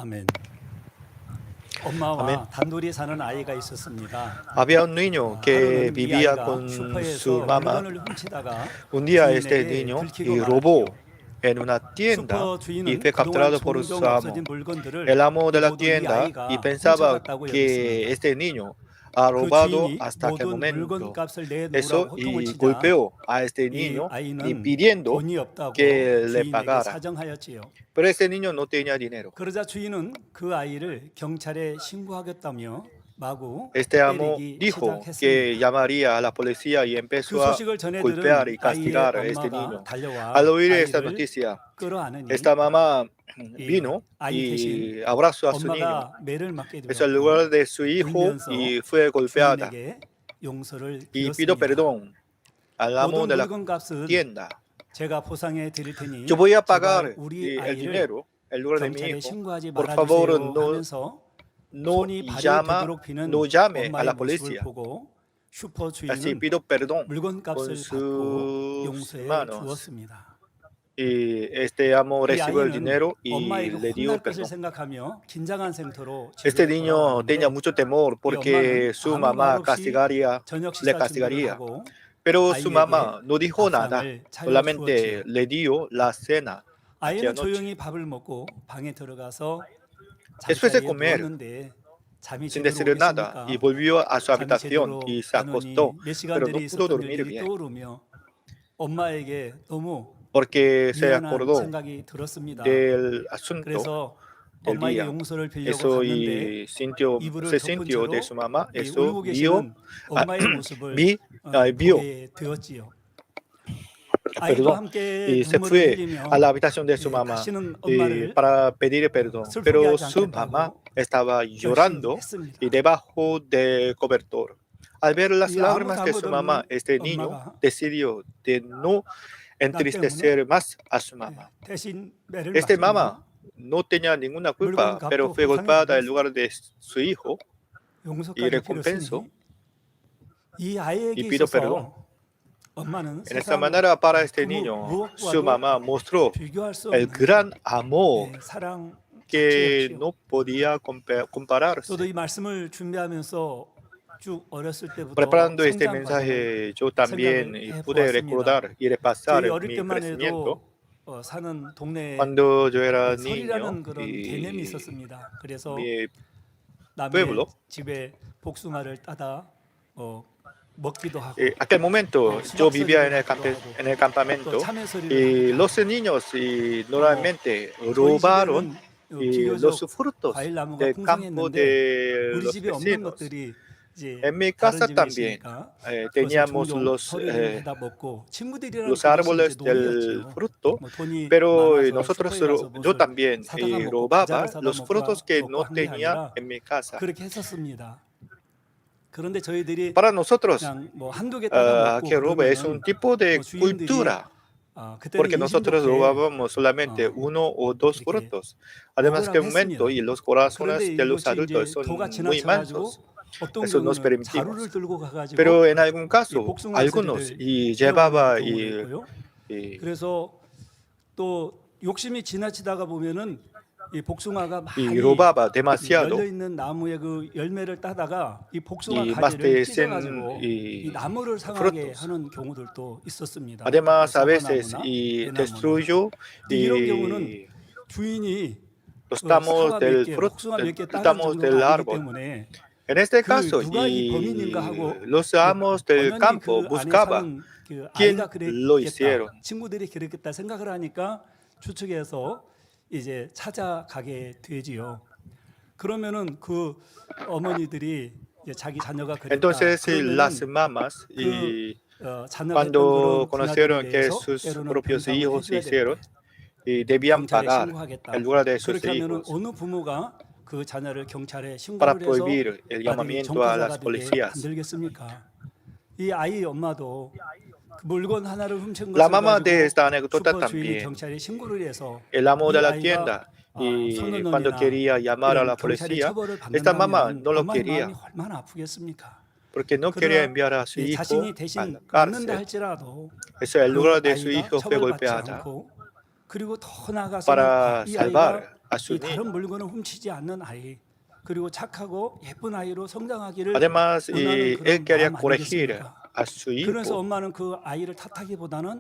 아멘. 엄마와 Amén. 단둘이 사는 아이가 있었습니다. Había un niño que 하루는 이 vivía 아이가 con su 슈퍼에서 mamá. 물건을 훔치다가 Un día este 주인에게 niño 들키고 robó 말았지요. en una tienda 슈퍼 y 주인은 fue 그동안 capturado por su 종종 amo. 없어진 물건들을 El amo de la 모두 이 tienda y 아이가 pensaba 훔쳐갔다고 que 여겼습니다. este niño ha 그 robado 주인이 hasta aquel 모든 물건 momento 값을 eso 내놓으라고 호통을 y 치자 golpeó a este 이 niño y 아이는 pidiendo 돈이 없다고 que le 주인에게 pagara. 사정하였지요. Pero este niño no tenía dinero. 그러자 주인은 그 아이를 경찰에 신고하겠다며 마구 Este amo 때리기 dijo 시작했습니다. que llamaría a la policía y 그 empezó a 소식을 전해 golpear 들은 y 아이의 castigar a este 엄마가 niño. 달려와 Al oír esta 아이를 noticia, 끌어안으니 esta mamá 이 vino 아이 대신 y abrazó a su niño. 엄마가 매를 맞게 Es el 되었고 lugar de su hijo 울면서 y fue golpeada. 주인에게 용서를 Y pido 빌었습니다. perdón al amo 모든 de la 물건값은 tienda. 제가 보상해 드릴 테니 Yo voy a 제발 pagar 우리 el 아이를 dinero en lugar de mi 경찰에 hijo. 신고하지 Por favor, 말아주세요 no, 하면서 no 손이 발이 되도록 비는 no llame a 엄마의 la 모습을 policía. 보고 슈퍼 Así 주인은 pido perdón con 물건값을 받고 sus 용서해 manos. 주었습니다. Y este amo 이 recibió el 아이는 dinero y 엄마에게 le dio 혼날 것을 perdón. 생각하며 긴장한 상태로 Este 집에 niño 돌아왔는데 tenía mucho temor 이 porque 엄마는 su 아무 말 mamá 없이 castigaría, 저녁 le 식사 준비를 castigaría. 하고 Pero su 아이에게 mamá no dijo nada, 밥상을 차려 solamente 주었지요. le dio la cena 아이는 aquella noche. 조용히 밥을 먹고 방에 들어가서 Después de 잠자리에 comer, 누웠는데 잠이 sin 제대로 decir nada, y 오겠습니까? volvió a su 잠이 habitación 제대로 y se 안 오니 acostó, 몇 pero 시간들이 no pudo 있었던 dormir 일이 bien, 떠오르며 엄마에게 너무 porque se 미안한 acordó 생각이 들었습니다. del asunto 그래서 del 엄마의 día. 용서를 빌려고 Eso 갔는데 y sintió, 이불을 se 덮은 sintió de 채로 su mamá, 이 eso 울고 vio, 계시는 엄마의 모습을 vio, 보게 되었지요. 아이와 perdón, 함께 y se 눈물을 fue 흘리며 a la habitación de su mamá 다시는 엄마를 para pedir perdón. 슬프게 Pero 하지 su mamá 않겠다고 estaba llorando 결심했습니다. y debajo del cobertor. Al ver las 이 아무 lágrimas de 잘못 su mamá, 없는 este niño 엄마가 decidió de no 나 때문에 entristecer más a su mamá. 대신 매를 Este 맞으며 mamá no tenía ninguna culpa, 물건 pero 갚고 fue 보상해 golpeada en 주면서 lugar de su hijo y 용서까지 recompensó. 빌었으니 이 아이에게 y pido 있어서 엄마는 En esta 세상 manera, para este 그 niño, su 무엇과도 mamá mostró 비교할 수 el 없는 gran amor 사랑 que 자체였지요. no podía compararse. 저도 이 말씀을 준비하면서 쭉 어렸을 때부터 Preparando este 성장 과정을 mensaje, yo también 생각을 pude 해보았습니다. recordar y repasar 저희 어릴 mi 때만 crecimiento. 해도 사는 동네에 Cuando yo era niño 설이라는 그런 y 개념이 있었습니다. 그래서 mi 남의 pueblo, 집에 복숭아를 따다 먹기도 하고 aquel momento yo vivía en en el 또 campamento 참외 소리를 y 하기도 los niños y normalmente 저희 robaron 집에는 los 비교적 frutos 과일 나무가 del campo 풍성했는데 de 우리 los 집에 없는 vecinos. 것들이 이제 En mi 다른 casa 집에 también 있으니까 teníamos 종종 los, 서리를 해다 먹고 친구들이랑 los 그것이 árboles 이제 del 놀이였지요. fruto, 뭐 돈이 pero 많아서 nosotros, 슈퍼에 가서 yo 무엇을 también 사다가 먹고 robaba 과자를 사다 los frutos que no 먹고 한 게 tenía 아니라 en mi casa. 그렇게 했었습니다. 그런데 저희들이 Para nosotros, 그냥 뭐 한두 개 따다 먹고 que roba es un 그러면은 tipo de 뭐 주인들이 cultura, 그때는 porque nosotros 예심좋게 robábamos solamente 어, uno o dos 이렇게 frutos. Además que 먹으라고 el momento 했습니다. y los 그런데 corazones de los 이것이 adultos 이제 son 도가 muy 지나쳐가지고 mansos. 어떤 Eso nos 경우는 permitimos. 자루를 들고 가가지고 Pero en algún 이 caso, 복숭아 algunos 서리를 y 떼어먹는 llevaba 경우도 있고요. 그래서 또 욕심이 지나치다가 보면은 이 복숭아가 많이 robaba demasiado. 열려 있는 나무의 그 열매를 따다가 이 복숭아 y 가지를 más 찢어가지고 이 나무를 상하게 frutos. 하는 경우들도 있었습니다. Además, a 사과나무나 veces y 대나무나. destruyó 근데 이런 경우는 주인이 los 사과 tamos 몇 del 개, fruto, 복숭아 몇 개 따는 tamos del 정도가 아니기 árbol. 때문에 En este 그 caso, 누가 이 y 범인인가 하고 los amos del 엄연히 campo 그 안에 buscaba 사는 그 quién 아이가 lo 그랬겠다, hicieron. 친구들이 그랬겠다 생각을 하니까 추측해서 이제 찾아가게 되지요. 그러면은 그 어머니들이 이제 자기 자녀가 그랬다. Entonces, las 그러면은 mamás, y 자녀가 했던 cuando 그런 conocieron 분야들에 que 대해서 sus 때로는 propios 변상을 hijos 해줘야 hicieron, 되는데 y debían 경찰에 pagar 신고하겠다. en lugar de sus 그렇게 하면은 hijos 어느 부모가 그 자녀를 경찰에 para 신고를 해서 prohibir el 아들이 llamamiento a las 전과자가 되게 policías. 만들겠습니까? 이 아이 엄마도 그 물건 하나를 훔친 La 것을 mamá de 가지고 esta anécdota 슈퍼 주인이 también, 경찰에 신고를 해서 el amo 이 de la 아이가 tienda, y 손을 cuando 넘이나 quería llamar a 이런 la 경찰의 policía, 처벌을 esta mamá 받는다면 no lo 엄마의 마음이 quería, 얼마나 아프겠습니까? porque no quería 그러나 enviar a su 이 hijo 자신이 a 대신 la 맞는다 cárcel. 할지라도 Eso, en 그 lugar de su 아이가 hijo fue 처벌받지 golpeada 않고 그리고 더 나아가서는 para 이 salvar 아이가 a su 이 다른 niño. 물건을 훔치지 않는 아이, 그리고 착하고 예쁜 아이로 성장하기를 Además, 원하는 él 그런 quería 마음 corregir 아니겠습니까? a su 그래서 hijo. 엄마는 그 아이를 탓하기보다는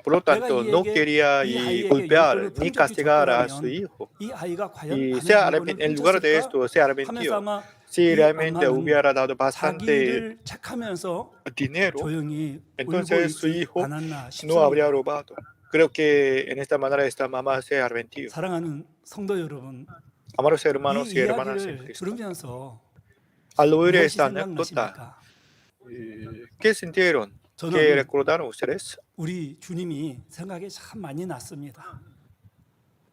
Por lo 내가 tanto, no quería 이 아이에게 golpear 율법을 ni 풍족히 castigar a su 줬더라면 hijo. 이 아이가 과연 Y 남의 물건을 en lugar de 훔쳤을까 esto, se 하면서 arrepintió. 아마 Si 이 realmente 엄마는 hubiera dado bastante 자기를 책하면서 dinero, 조용히 울고 entonces su 있지 hijo 않았나 no habría 싶습니다. robado. Creo que en esta manera esta mamá se arrepintió. 사랑하는 성도 여러분, Amados 이 hermanos y hermanas en 이야기를 Cristo, 들으면서 al oír 무엇이 esta anécdota, 생각나십니까? ¿qué sintieron? ¿Qué 저는 recordaron ustedes? 우리 주님이 생각이 참 많이 났습니다.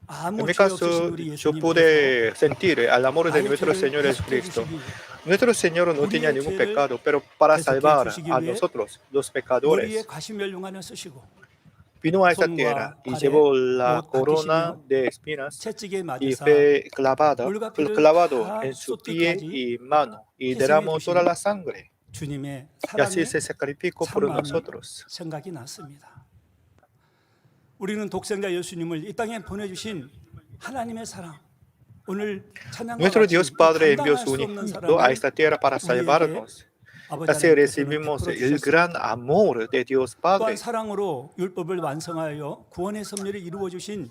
En 아무 mi 죄 없으신 caso, 우리 yo 예수님께서 pude sentir el amor de 나의 nuestro 죄를 Señor 대속해 Jesucristo. 주시기, Nuestro Señor no tenía 우리의 ningún 죄를 pecado, pero para 대속해 salvar 주시기 a 위해 nosotros, los 머리에 pecadores, 과시멸 안에 쓰시고 vino a esta 손과 tierra y 발에 llevó la 못 corona 박히시며 de espinas 채찍에 y 맞으사 fue clavado 다 en su pie 쏟기까지 y mano y 희생해 derramó toda 주신 la sangre. 주님의 Y así 사랑이 se sacrificó 참 por 많이 nosotros. 생각이 났습니다. 우리는 독생자 예수님을 이 땅에 보내주신 하나님의 사랑, 오늘 찬양과 Nuestro 같이 Dios 이 Padre envió 감당할 su 수 없는 ungido a 사랑을 esta tierra para 우리에게 salvarnos. 아버지 Así 하나님께서는 recibimos 베풀어 el 주셨습니다. gran amor de Dios 또한 Padre. 사랑으로 율법을 완성하여 구원의 섭리를 이루어 주신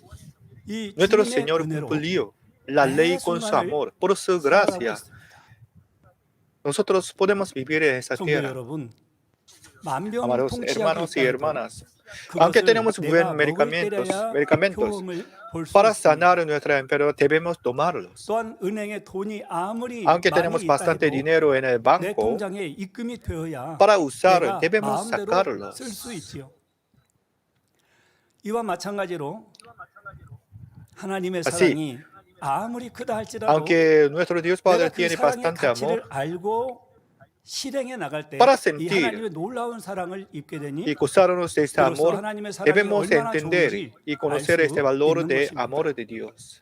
이 Nuestro 주님의 Señor 은혜로 cumplió la ley con su amor, por su 살아가고 gracia. 있습니다. Nosotros podemos vivir en esa 성도 tierra. 여러분, Amados 만병통치약이 hermanos y 있다 해도 hermanas, aunque 그것을 tenemos 내가 buenos 먹을 때려야 medicamentos 효험을 볼 수 para 있습니다. sanar nuestra enfermedad, debemos tomarlos. 또한 은행에 돈이 아무리 Aunque 많이 tenemos 있다 bastante 해도 dinero en el 내 banco, 통장에 입금이 되어야 para usar 내가 debemos 마음대로 sacarlos. 쓸 수 있지요. 이와 마찬가지로 하나님의 Así, 사랑이 아무리 크다 할지라도 aunque nuestro Dios Padre 내가 그 tiene 사랑의 bastante amor, 가치를 알고 실행해 나갈 때 para 이 sentir 하나님의 놀라운 사랑을 입게 되니 y gozarnos de este 비로소 amor, 하나님의 사랑이 debemos 얼마나 entender 좋은지 y 알 conocer 수 este valor 있는 de 것입니다. amor de Dios.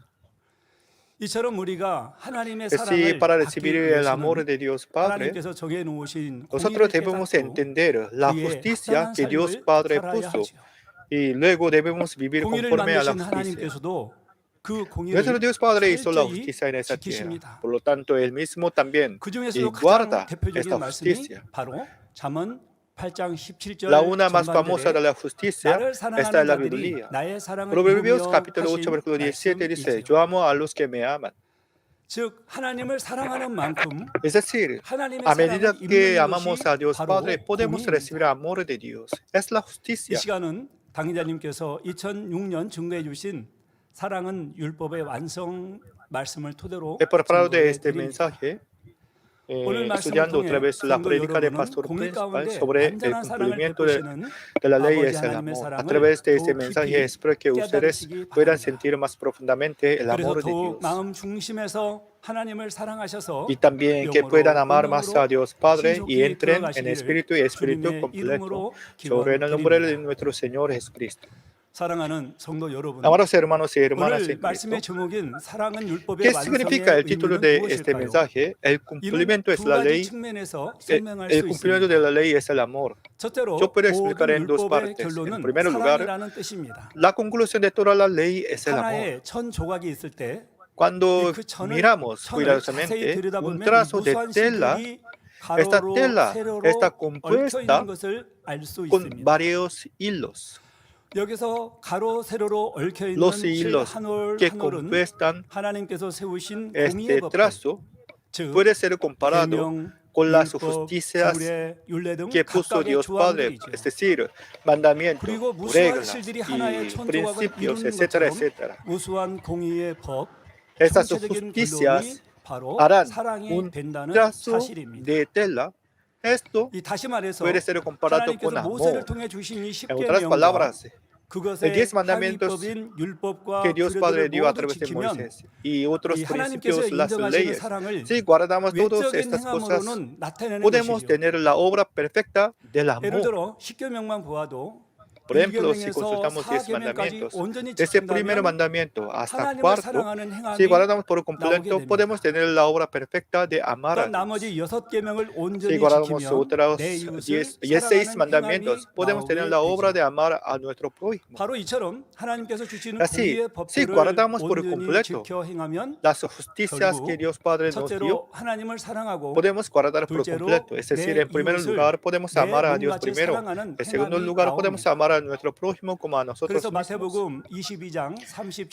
이처럼 우리가 하나님의 Así, 사랑을 para 받기 recibir el amor 위해서는 de Dios Padre, 하나님께서 정해 놓으신 nosotros 공의를 debemos 깨닫고 entender la 그의 justicia 합당한 que Dios 삶을 Padre 살아야 puso 하지요. y luego debemos vivir 공의를 conforme a la 만드신 justicia. 하나님께서도 그 Nuestro 공의를 Dios Padre hizo la 철저히 justicia en esa tierra. 지키십니다. Por lo tanto, Él mismo también 그 중에서도 guarda 가장 대표적인 esta 말씀이 justicia. 바로 잠언 8장 17절 La una más famosa de 전반절에 la justicia 나를 está 사랑하는 en la 자들이 Biblia. 나의 사랑을 Proverbios 이루며 capítulo 8, 하신 versículo 17 dice, 말씀이지요. yo amo a los que me aman. 즉 하나님을 사랑하는 만큼 Es decir, 하나님의 a medida 사랑을 que 입는 amamos 것이 a Dios 바로 Padre, podemos 공의입니다. recibir amor de Dios. Es la 이 justicia. 시간은 당의자님께서 2006년 증거해 주신 사랑은 율법의 완성 말씀을 토대로 He preparado de 증거해 este 드립니다. mensaje, 오늘 말씀을 estudiando 통해 otra vez la 성도 prédica del 여러분은 pastor 공의 principal 가운데 sobre el 완전한 사랑을 cumplimiento 베푸시는 de la ley 아버지 es el 하나님의 amor. A 사랑을 través de este 더욱 mensaje 깊이 espero que ustedes 깨달으시기 puedan 바랍니다. sentir más profundamente el 그래서 amor de 더욱 Dios. 마음 중심에서 하나님을 사랑하셔서 Y también que 영으로, puedan amar más a 은혜로 Dios Padre y 신속히 entren en 들어가시기를 espíritu y espíritu 주님의 completo 이름으로 sobre en el nombre de 기원드립니다. nuestro Señor Jesucristo. 사랑하는 성도 여러분, Amados hermanos y hermanas 오늘 en Cristo, 말씀의 제목인 사랑은 율법의 ¿qué 완성의 significa el título 의미는 de este 무엇일까요? mensaje? El 이는 cumplimiento es 두 la 가지 ley. 측면에서 설명할 El 수 cumplimiento 있습니다. de la ley es el amor. 첫째로 Yo puedo explicar 모든 en dos 율법의 partes. 결론은 En primer lugar, 사랑이라는 뜻입니다. la conclusión de toda la ley es el amor. 하나의 천 조각이 있을 때 Cuando 그 천을 miramos 자세히 cuidadosamente un 들여다보면 trazo de 무수한 tela, 실들이 esta 가로로 tela 세로로 está 얽혀 compuesta 있는 것을 알 수 con 있습니다. varios hilos. 여기서 가로 세로로 얽혀 있는 Los 실 hilos 한 올 que 한 올은 compuestan 하나님께서 세우신 este 공의의 법칙, trazo 즉 puede ser comparado 계명, con las 율법, justicias 규례, 율례 등 que puso 각각의 Dios Padre, 조항들이죠. es decir, mandamientos, 그리고 무수한 reglas 실들이 하나의 y 천조각을 principios, 이루는 etcétera, 것처럼 etcétera. 무수한 공의의 법, Estas 총체적인 justicias 결론이 바로 harán 사랑이 un 된다는 trazo 사실입니다. de tela. Esto 이 다시 말해서 puede ser comparado con 하나님께서 모세를 amor. 통해 주신 이 En otras 10계명과 palabras, 그것의 el 10 mandamientos 하위법인 율법과 que Dios Padre 규례들을 dio a 모두 través de 지키면 Moisés y otros 이 하나님께서 principios, las 인정하시는 leyes. 사랑을 Si guardamos todas 외적인 estas cosas, 행함으로는 나타내는 podemos 것이죠. tener la obra perfecta del 예를 amor. 들어 10계명만 보아도 Por ejemplo, si 1계명에서 consultamos 10 4계명까지 mandamientos, 온전히 desde el primer 지킨다면 mandamiento hasta 하나님을 cuarto, 사랑하는 si 행함이 guardamos por 나오게 completo, 됩니다. podemos tener la obra perfecta de amar a 또한 나머지 Dios. 6계명을 Si 온전히 guardamos 지키면 otros 내 이웃을 16 사랑하는 mandamientos, 행함이 podemos tener la 나오게 obra 되죠. de amar a nuestro prójimo. 바로 이처럼 하나님께서 주시는 Así, 공의의 si 법들을 guardamos por 온전히 completo 지켜 행하면 las justicias que 결국 Dios Padre nos dio, 첫째로 하나님을 사랑하고 podemos guardar por 둘째로 completo. Es decir, 내 en primer 이웃을 lugar podemos 내 amar a Dios 몸같이 primero. 사랑하는 En segundo 행함이 lugar podemos 나옵니다. amar a nuestro prójimo como a nosotros 그래서 mismos. 마태복음 22장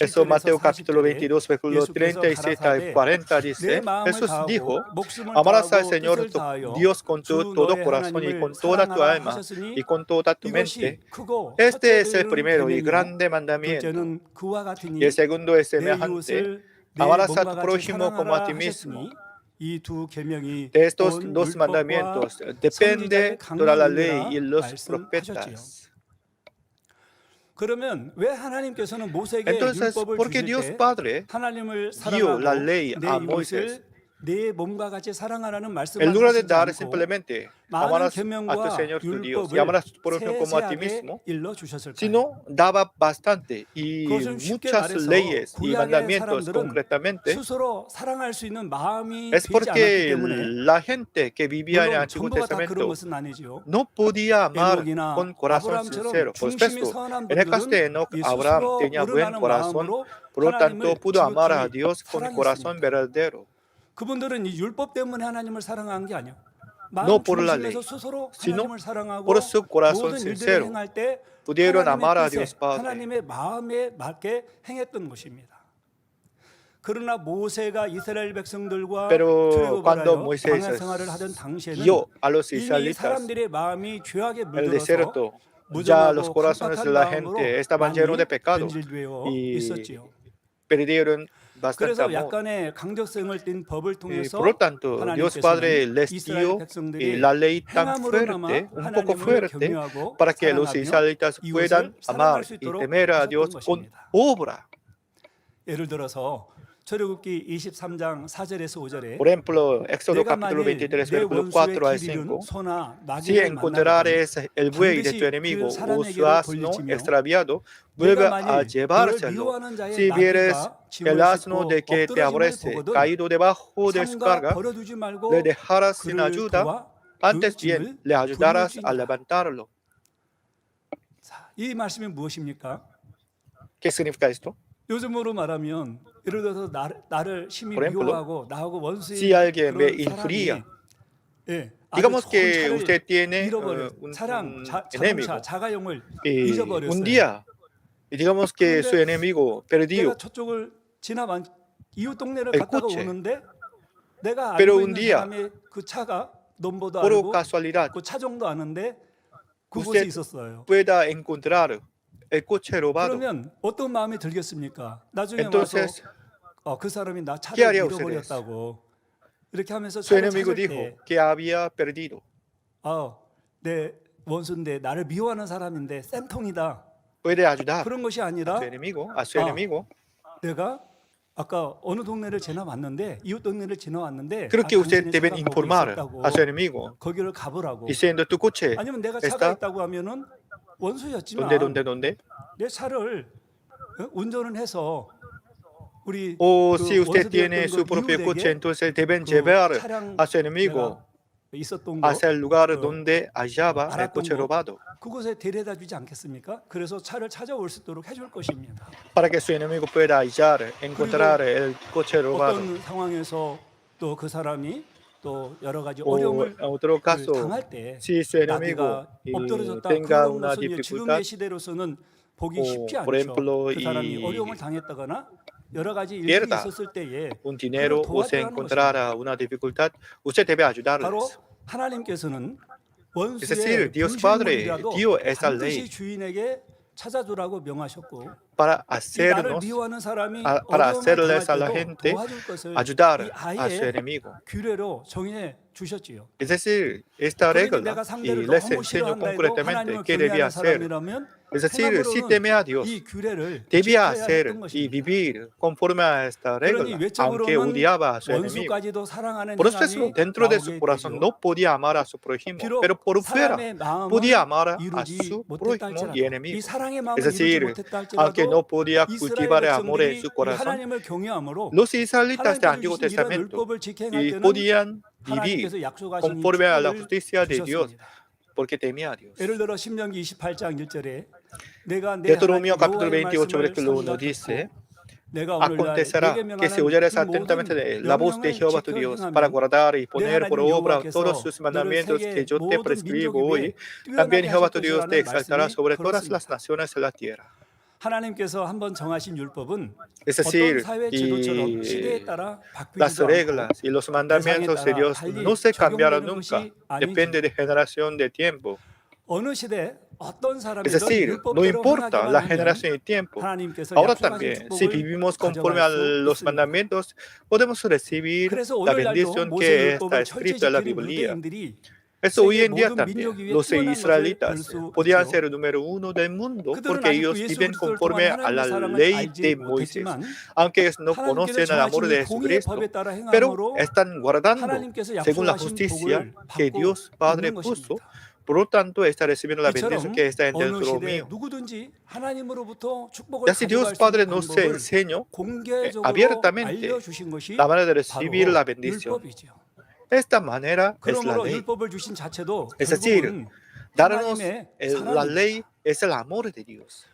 Eso 37절에서 Mateo capítulo 40절에 22, versículo 예수께서 37 al 가라사대 40 내 dice, 마음을 Jesús dijo, 다하고 목숨을 amarás al 다하고 Señor 뜻을 tu 다하여 Dios con tu 주 todo 너의 corazón y 하나님을 con toda tu 사랑하라 alma 하셨으니 y con toda tu 이것이 mente. 크고 Este es el 첫째는 primero y 계명이요 grande mandamiento. 둘째는 그와 같으니 Y el segundo es 내 semejante. 이웃을 내 Amarás a 몸과 tu 같이 prójimo como a 사랑하라 ti mismo. 하셨으니 이 두 계명이 De estos 온 dos 율법과 mandamientos 선지자의 depende toda la ley 강령이니라 y los 말씀하셨지요. profetas. 그러면 왜 하나님께서는 모세에게 Entonces, 율법을 ¿por qué 주실 Dios 때 Padre 하나님을 dio la 사랑하고 ley 내 a 이웃을 Moisés? 내 몸과 같이 사랑하라는 En 말씀만 lugar de 하시지 dar 않고 simplemente 많은 amarás a tu 계명과 Señor tu Dios y 율법을 amarás a tu prójimo como a ti 세세하게 mismo, 일러 주셨을까요? sino daba bastante y 그것은 쉽게 muchas 말해서 leyes y 구약의 mandamientos 사람들은 concretamente. 스스로 사랑할 수 있는 마음이 Es 되지 않았기 porque 때문에 la gente que vivía en el 물론 Antiguo 전부가 다 그런 Testamento 것은 아니지요. no podía amar 에녹이나 con corazón 아브라함처럼 sincero. Por 중심이 supuesto, 선한 en el caso de 분들은 Enoch, 이 Abraham 스스로 tenía buen 우러나는 corazón, 마음으로 por lo tanto 하나님을 pudo amar a 지극히 Dios con corazón 사랑했습니다. verdadero. 그분들은 이 율법 때문에 하나님을 사랑한 게 아니에요. 마음 No por la 중심에서 ley, 스스로 sino 하나님을 사랑하고 por su corazón 모든 일들을 sincero. 행할 때 Pudieron amar a 하나님의 Dios 뜻에 Padre. 하나님의 마음에 맞게 행했던 것입니다. 그러나 모세가 이스라엘 백성들과 Pero 출애굽을 cuando 하여 Moisés 광야 생활을 하던 당시에는 dio a los 이미 israelitas 사람들의 마음이 죄악에 el 물들어서 desierto, ya los 무정하고 corazones de 강팍한 la 마음으로 gente estaban llenos de 많이 pecado 변질되어 y 있었지요. perdieron bastante 그래서 amor. 약간의 강력성을 띤 법을 Y 통해서 por lo tanto, Dios Padre 하나님께서는 les 이스라엘 dio 백성들이 la ley tan 행함으로나마 fuerte, un poco 하나님을 fuerte, 경외하고 para que los 사랑하며 israelitas 이웃을 puedan 사랑할 amar 수 y 있도록 temer a 하셨던 Dios con 것입니다. obra. 예를 들어서 출애굽기 23장 4절에서 5절에 Por ejemplo, Éxodo 내가 capítulo 만일 23, 내 versículo 원수의 4 al 길 잃은 5. 소나 Si 나귀를 만나거든 encontrares el buey de tu 반드시 enemigo 그 o su 사람에게로 asno 돌리치며 extraviado, vuelve 내가 a 만일 너를 llevárselo. 미워하는 자의 Si vieres 나귀가 el 짐을 asno 싣고 de que te 엎드러짐을 aborrece 보거든 caído debajo de su 삼가 carga, 버려두지 말고 le dejarás sin 그를 ayuda, 도와 antes 그 bien 짐을 le ayudarás a 돌릴지니라. levantarlo. 자, 이 말씀이 무엇입니까? ¿Qué significa esto? 요즘으로 말하면 예를 들어서 나를 심히 Por ejemplo, 미워하고 나하고 원수인 si alguien me 그런 injuria, 사람이 예, 아주 digamos 좋은 que 차를 usted tiene 잃어버려 un 차량 enemigo 자동차 자가용을 y 잊어버렸어요. un día, y digamos que su 그런데 enemigo 내가 perdió 저쪽을 지나만 이웃 동네를 el 갔다가 coche, 오는데 내가 pero 알고 un 있는 día, 사람의 그 차가 넘버도 por 알고 casualidad, 그 차종도 아는데 그곳에 usted 있었어요. pueda encontrar el coche robado. 그러면 어떤 마음이 들겠습니까? 나중에 Entonces, 와서 그 사람이 나 ¿qué 차를 haría ustedes? 잃어버렸다고 이렇게 하면서 Su 차를 enemigo 찾을 dijo 때 que había perdido. 내 원수인데 나를 미워하는 사람인데 쌤통이다. Puede ayudar 그런 것이 a 아니라 su enemigo, a su 아, enemigo. 내가 아까 어느 동네를 지나왔는데 이웃 동네를 지나왔는데 Creo que usted 당신의 debe 차가 거기 informar 있었다고 a su enemigo 거기를 가보라고. diciendo tu coche 아니면 내가 차가 está 있다고 하면은 원수였지만 donde. 내 차를 운전을 해서 우리 O 그 si usted 원수되었던 tiene su 그 propio 이웃에게 coche, entonces deben 그 llevar 차량 a su enemigo 내가 있었던 거 hacia el lugar 그 donde hallaba el 알았던 coche 거 robado, 그곳에 데려다 주지 않겠습니까? 그래서 차를 찾아올 수 있도록 해줄 것입니다. para que su enemigo pueda hallar, encontrar el coche robado. 어떤 상황에서 또 그 사람이 또 여러 가지 O 어려움을 en otro caso, 당할 때 si su enemigo 나귀가 엎드러졌다 tenga 그런 una 것은 지금의 dificultad, 시대로서는 보기 o, 쉽지 por 않죠. ejemplo, 그 사람이 y 어려움을 당했다거나 여러 가지 일들이 pierda 있었을 때에 un dinero 그걸 o se 도와주라는 encontrara una dificultad, usted debe 바로 ayudarles. 하나님께서는 Es decir, 원수의 Dios Padre 분실물이라도 dio esa 반드시 ley. 주인에게 찾아주라고 명하셨고 para 이 나를 hacernos, 미워하는 사람이 para 어려움을 hacerles a la 당할 때도 gente 도와줄 것을 이 ayudar a su 아이의 enemigo. 규례로 정해 주셨지요. Es decir, esta 그러니 regla, 내가 y 상대를 les 너무 enseño 싫어한다 해도 concretamente 하나님을 qué debía 경외하는 hacer. 사람이라면 Es decir, si 행함으로는 teme a Dios, 이 규례를 debía 지켜야 hacer 했던 y 것입니다. vivir conforme a esta 그러니 regla, aunque 외적으로는 odiaba a su enemigo. 원수까지도 사랑하는 Por eso dentro de su 행함이 corazón 나오게 되죠. no podía amar a su prójimo, pero 비록 por fuera 사람의 마음은 podía amar a 이루지 su 못했다 prójimo y 할지라도 이 enemigo. 사랑의 Es 마음을 이루지 decir, 못했다 aunque no 할지라도 podía 이스라엘 cultivar el amor en 백성들이 su 이 corazón, 하나님을 경외함으로 los israelitas del 하나님께서 Antiguo 주신 이런 Testamento 율법을 지켜행할 y 때는 podían vivir 하나님께서 약속하신 이 conforme a la 축복을 justicia de Dios, 주셨습니다. porque temía a Dios. 예를 들어 신명기 28장 1절에 내가 내 Deuteronomio 하나님 capítulo 여호와의 28 말씀을 versículo 1 삼가 dice, 듣고 내가 오늘날 acontecerá 내게 que si 명하는 oyeres 그 atentamente 모든 la voz de 명령을 Jehová tu 지켜 Dios para 행하면 guardar y 내 poner por 하나님 obra 여호와께서 todos sus 너를 mandamientos que 세계 yo te 모든 prescribo 민족 hoy, 위에 también 뛰어나게 Jehová 하실 tu Dios te 것이라는 exaltará 말씀이 sobre todas 그렇습니다. las naciones de la tierra. 하나님께서 한번 정하신 율법은 Es 어떤 decir, 사회 제도처럼 시대에 y 따라 las 바뀌지도 않고 reglas y los 대상에 mandamientos de 따라 Dios 달리 no se cambiarán 적용되는 nunca, 것이 아니지. depende de generación de tiempo. 어느 시대 어떤 Es 사람이든 decir, no 율법대로 importa 행하기만 la 하면 generación y tiempo. 하나님께서 Ahora 약속하신 también, si 축복을 vivimos conforme a 가져갈 수 los 있습니다. mandamientos, podemos recibir 그래서 la 오늘날도 bendición 모세 que está 율법을 철저히 escrita en la 지키는 Biblia. 유대인들이 Eso hoy 세계 en día 모든 también. 민족 위에 Los 뛰어난 것을 볼 israelitas 수 podían 있지요. ser el número uno del mundo 그들은 porque 아직도 ellos 예수 viven 그리스도를 통한 conforme a 하나님의 la 사랑을 ley 알지 de Moisés, 못했지만 aunque ellos no 하나님께서 conocen el amor 정하신 de 이 공의의 Jesucristo, 법에 따라 pero 행함으로 están guardando 하나님께서 según la 약속하신 justicia 복을 que 받고 Dios Padre 있는 puso. 것입니다. Por lo tanto, está recibiendo la bendición 이처럼 que está en 어느 시대 Deuteronomio. 누구든지 하나님으로부터 축복을 Ya si Dios 가져갈 수 Padre 있는 nos 방법을 enseñó 공개적으로 abiertamente 알려주신 것이 la manera de 바로 recibir la bendición. 율법이죠. Esta manera es la 그러므로 ley. 율법을 주신 자체도 Es decir, 결국은 darnos 하나님의 la 사랑입니다. ley es el amor de Dios.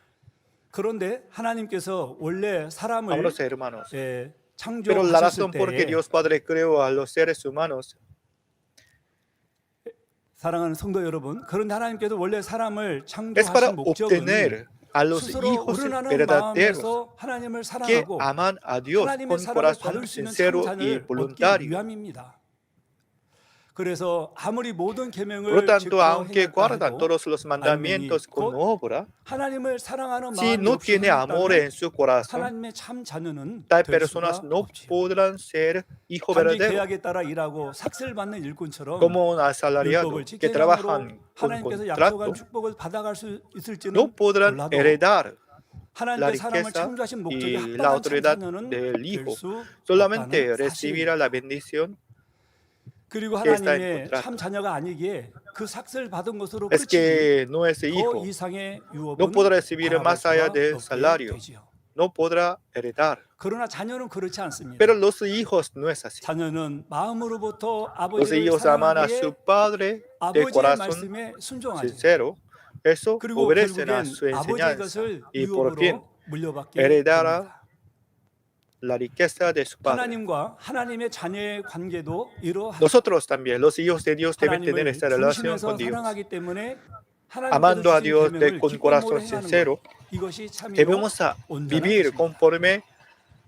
그런데 하나님께서 원래 사람을 Amados hermanos, pero la 창조하셨을 razón por que 때 Dios Padre creó a los seres humanos, 사랑하는 성도 여러분, 그런데 하나님께서 원래 사람을 es para 창조하신 목적은 obtener a los 스스로 hijos 우러나는 verdaderos 마음에서 하나님을 que 사랑하고 aman a Dios 하나님의 con 사랑을 corazón 받을 수 있는 sincero y 창자를 얻기 voluntario. 위함입니다. 그래서 아무리 모든 Por lo 계명을 tanto, 지켜 aunque 행했다 guardan 해도 todos los mandamientos con obra, 하나님을 사랑하는 si 마음이 no 없이 tiene amor 행했다면 en su corazón, 하나님의 참 자녀는 tal 될 personas 수가 no 없지요. podrán ser hijo 단지 verdadero, 계약에 따라 일하고 삭슬 받는 일꾼처럼 como un asalariado 율법을 que 지켜함으로 trabajan con 하나님께서 약속한 contrato, 축복을 받아갈 수 있을지는 no podrán 몰라도 heredar la 하나님의 사람을 riqueza 창조하신 목적이 y la 합당한 autoridad 참자녀는 del 될 Hijo. 수 Solamente 없다는 recibirá 사실입니다. la bendición 그리고 que está en 하나님의 contrato. 참 자녀가 아니기에 그 삭슬 받은 것으로 Es 끝이지 que no es 더 hijo, 이상의 no 유업은 podrá recibir 바라볼 más allá 수가 del 없게 salario, 되지요. no podrá heredar. 그러나 자녀는 그렇지 않습니다. Pero los hijos no es así. 자녀는 마음으로부터 Los 아버지를 hijos aman a su 사랑하기에 padre de 아버지의 corazón 말씀에 순종하지. sincero. Eso 그리고 obedecen a 결국엔 su 아버지의 enseñanza 것을 y por fin 유업으로 물려받게 heredará 됩니다. la riqueza de su padre. 하나님과 하나님의 자녀의 관계도 이러한 Nosotros también, los hijos de Dios, deben tener 하나님을 esta relación 중심에서 con Dios. 사랑하기 때문에 Amando a 하나님께서 Dios 주신 계명을 con 기쁨으로 corazón 행하는 sincero, 것, 이것이 참이요 debemos 온전한 vivir 것입니다. conforme a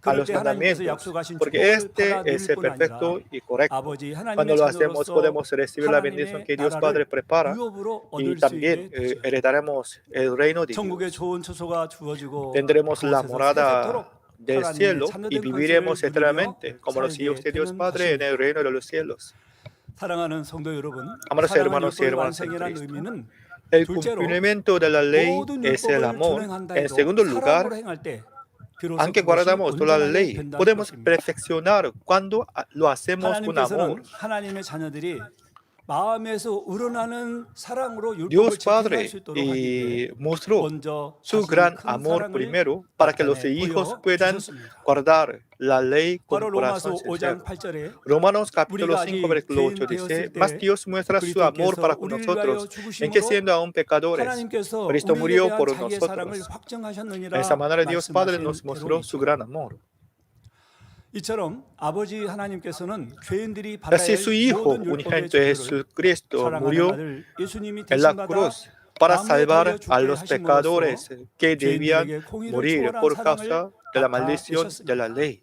그럴 los 때 하나님께서 mandamientos, 약속하신 porque 축복을 este 받아들일 es el 뿐 perfecto 아니라 y correcto. 아버지 Cuando 하나님의 lo hacemos, 자녀로서 podemos recibir la bendición 하나님의 que Dios Padre 나라를 prepara 유업으로 y 얻을 수 también 있게 되죠. heredaremos el reino de 천국에 Dios. 좋은 처소가 주어지고 Tendremos la 그곳에서 morada 세세토록 del 하나님의 cielo y 자녀된 viviremos 권세를 eternamente 누리며 como los hijos 살게 de Dios 되는 Padre en 것입니다. el reino de los cielos. 사랑하는 성도 여러분, Amados 사랑은 hermanos y 율법의 hermanas en 완성이라는 Cristo, 의미는 el 둘째로 cumplimiento de la ley 모든 es el 율법을 amor. 준행한다 En 해도 segundo 사랑으로 lugar, 행할 때 비로소 aunque 그것이 guardamos toda la 온전하게 ley, 된다는 podemos 것입니다. perfeccionar cuando lo hacemos con amor. 하나님께서는 하나님의 자녀들이 마음에서 우러나는 사랑으로 율법을 Dios 지켜갈 Padre 수 있도록 하기 위해 mostró 먼저 su 자신의 gran 큰 amor 사랑을 primero para que los 나타내 hijos puedan 보여주셨습니다. guardar la ley con 바로 로마서 corazón 5장 sincero. 8절에 Romanos capítulo 우리가 5 아직 versículo 8 죄인 dice, 되었을 mas 때 Dios muestra su amor 그리스도께서 para con 우리를 위하여 nosotros, en que 죽으심으로 siendo aún pecadores, 하나님께서 Cristo 우리에 murió 대한 por 자기의 사랑을 nosotros. 확정하셨느니라 De esa manera Dios Padre 말씀하신 nos mostró su gran amor. 이처럼 아버지 하나님께서는 죄인들이 받아야 Así 할 su Hijo 모든 율법의 unigénito 죄를 Jesucristo 사랑하는 murió 아들 예수님이 en la 대신받아 cruz para 마음에 salvar 달려 a 죽게 los 하심으로써 pecadores que debían 죄인들에게 공의를 morir 초월한 por 사랑을 causa de la maldición 나타내셨습니다. de la ley.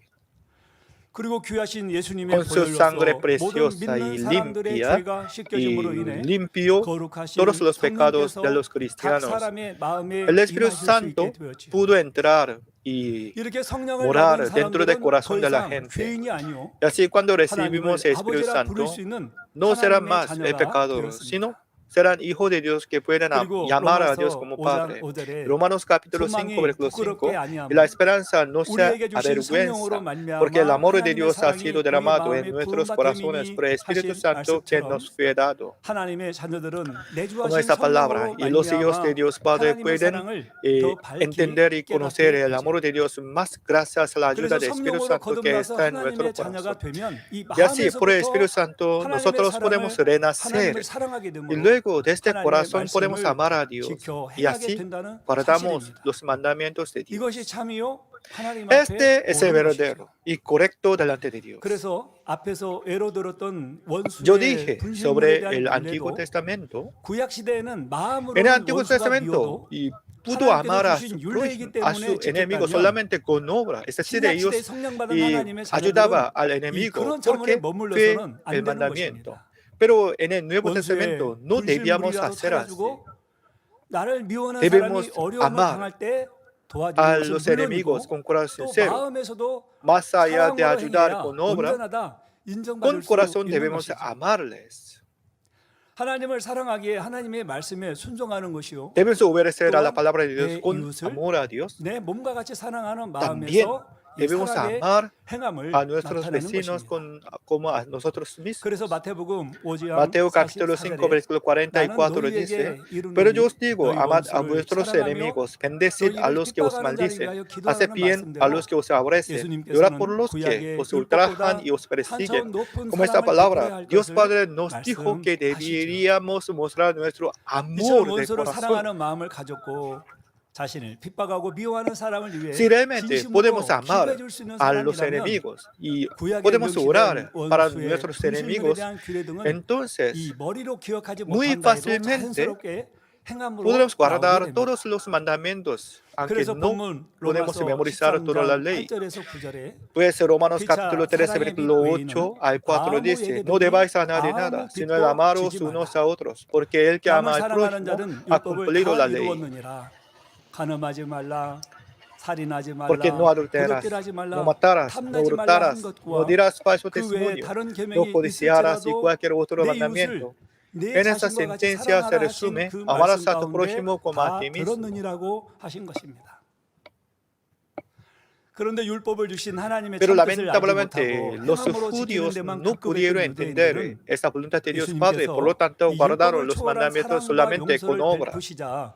그리고 귀하신 예수님의 con su sangre 보혈로서 모든 preciosa 믿는 y 사람들의 limpia 죄가 y 씻겨짐으로 인해 limpió 거룩하신 todos los pecados de 성령께서 los 각 cristianos. 사람의 마음에 El Espíritu 임하실 수 있게 Santo 되었지요. pudo entrar y 이렇게 성령을 morar 받은 dentro del 사람들은 corazón 더 de la 이상 gente. 죄인이 아니요 Y así cuando 하나님을 recibimos el Espíritu 아버지라 부를 Santo, 수 있는 no serán 하나님의 más el 자녀가 pecador, 되었습니다. sino serán hijos de Dios que pueden 그리고 llamar a Dios 로마서 como 5장 Padre. 5절에 Romanos capítulo 5, 소망이 versículo 부끄럽게 5, y 아니함은 la esperanza no se 우리에게 주신 성령으로 avergüenza, porque el 말미암아 amor de 하나님의 Dios ha 사랑이 sido 우리 derramado 마음에 en nuestros corazones 부음받음이니 por el Espíritu 하신 Santo que 말씀처럼 nos fue dado. 하나님의 자녀들은 Como 내주하신 esta palabra, 성령으로 y los hijos de 말미암아 Dios Padre 하나님의 pueden 사랑을 더 밝히 entender y conocer 깨닫게 el 되죠. amor de Dios más gracias a la ayuda 그래서 del Espíritu 성령으로 Santo que 거듭나서 está en nuestro 하나님의 자녀가 corazón. 되면 이 Y así, por el 마음에서부터 Espíritu Santo, 하나님의 nosotros podemos 사랑을 renacer 하나님을 사랑하게 y 되므로 luego de este 하나님의 corazón podemos 말씀을 amar a Dios 지켜 y 행하게 así 된다는 guardamos 사실입니다. los mandamientos de 이것이 Dios. 참이요 하나님 앞에 Este es el 옳은 verdadero 것이죠. y correcto delante de Dios. 그래서 앞에서 예로 들었던 Yo 원수의 dije 분실물에 sobre 대한 el Antiguo 관례도 Testamento. 구약 시대에는 마음으로는 En el Antiguo 원수가 Testamento 미워도 y pudo amar a 하나님께서 su 주신 윤례이기 prójimo, a su 때문에 enemigo 지켰다면 solamente con obra. Es decir, 신약 시대에 ellos 성령 받은 y 하나님의 ayudaba 자녀들은 al 이 enemigo 그런 차원에 porque fue 머물러서는 안 el 되는 mandamiento. 것입니다. Pero en el Nuevo 원수의 Testamento no debíamos 분실물이라도 hacer así. 찾아주고 나를 미워하는 Debemos 사람이 어려움을 amar 당할 때 도와주는 a 것은 los 물론이고 enemigos con corazón 또 sincero. 마음에서도 Más allá de 사랑으로 ayudar 행해야 con obra, 온전하다 con 인정받을 수 corazón 있는 debemos 것이죠. amarles. 하나님을 사랑하기에 하나님의 말씀에 순종하는 것이요. Debemos obedecer a la 또한 palabra de Dios 내 con 이웃을 amor a Dios. 내 몸과 같이 사랑하는 También 마음에서 이 debemos 사랑의 amar 행함을 a nuestros 나타내는 vecinos 것입니다. como a nosotros mismos. 그래서 마태복음 5장 Mateo capítulo 5, 44절에 versículo 44 dice, pero yo os digo, amad a vuestros enemigos, bendecid a los que os maldicen, haced bien a los que os aborrecen, y orad por los que os ultrajan y os persiguen. Como esta palabra, Dios Padre nos dijo que deberíamos mostrar nuestro 이처럼 amor de 원수를 corazón. 사랑하는 마음을 가졌고 자신을 핍박하고 미워하는 사람을 위해 Si realmente 진심으로 podemos amar 기도해 줄 수 있는 a los 사람이라면 enemigos y 구약에 podemos orar 명시된 para 원수의 nuestros 분실물에 enemigos, 대한 규례 등은 entonces 이 머리로 기억하지 muy 못한다 해도 fácilmente 자연스럽게 행함으로 podremos 나오게 guardar 됩니다. todos los mandamientos, aunque 그래서 no 본문 podemos 로마서 memorizar toda la 13장 ley. 8절에서 9절에 Pues Romanos 피차 capítulo 13, 사랑의 versículo 빚 8 al 4 아무 dice, 예배든지 no debáis a nadie 아무 nada, sino 빚도 el amaros 지지 unos 마라. a otros, porque el que 남을 ama al 사랑하는 prójimo 자는 ha 율법을 cumplido la 다 ley. 이루었느니라. 간음하지 말라, 살인하지 말라, Porque no adulterarás, 도둑질하지 말라, no matarás, no 탐나지 말라 한 hurtarás, no 것과 dirás falso 그 외에 testimonio, 다른 no 계명이 codiciarás y 있을지라도 cualquier otro 내 이웃을 mandamiento. 내 En esta 자신과 같이 sentencia se 사랑하라 하신 resume, 그 amarás 말씀 a tu 가운데 prójimo como a 다 ti mismo. 들었느니라고 하신 것입니다. 그런데 율법을 주신 하나님의 Pero 참 뜻을 알지 lamentablemente 못하고 los 행함으로 지키는 judíos 데만 no pudieron 급급했던 entender 유대인들은 esa voluntad de Dios Padre, por lo tanto 이 guardaron 율법을 los 초월한 mandamientos 사랑과 solamente con 용서를 obra. 베푸시자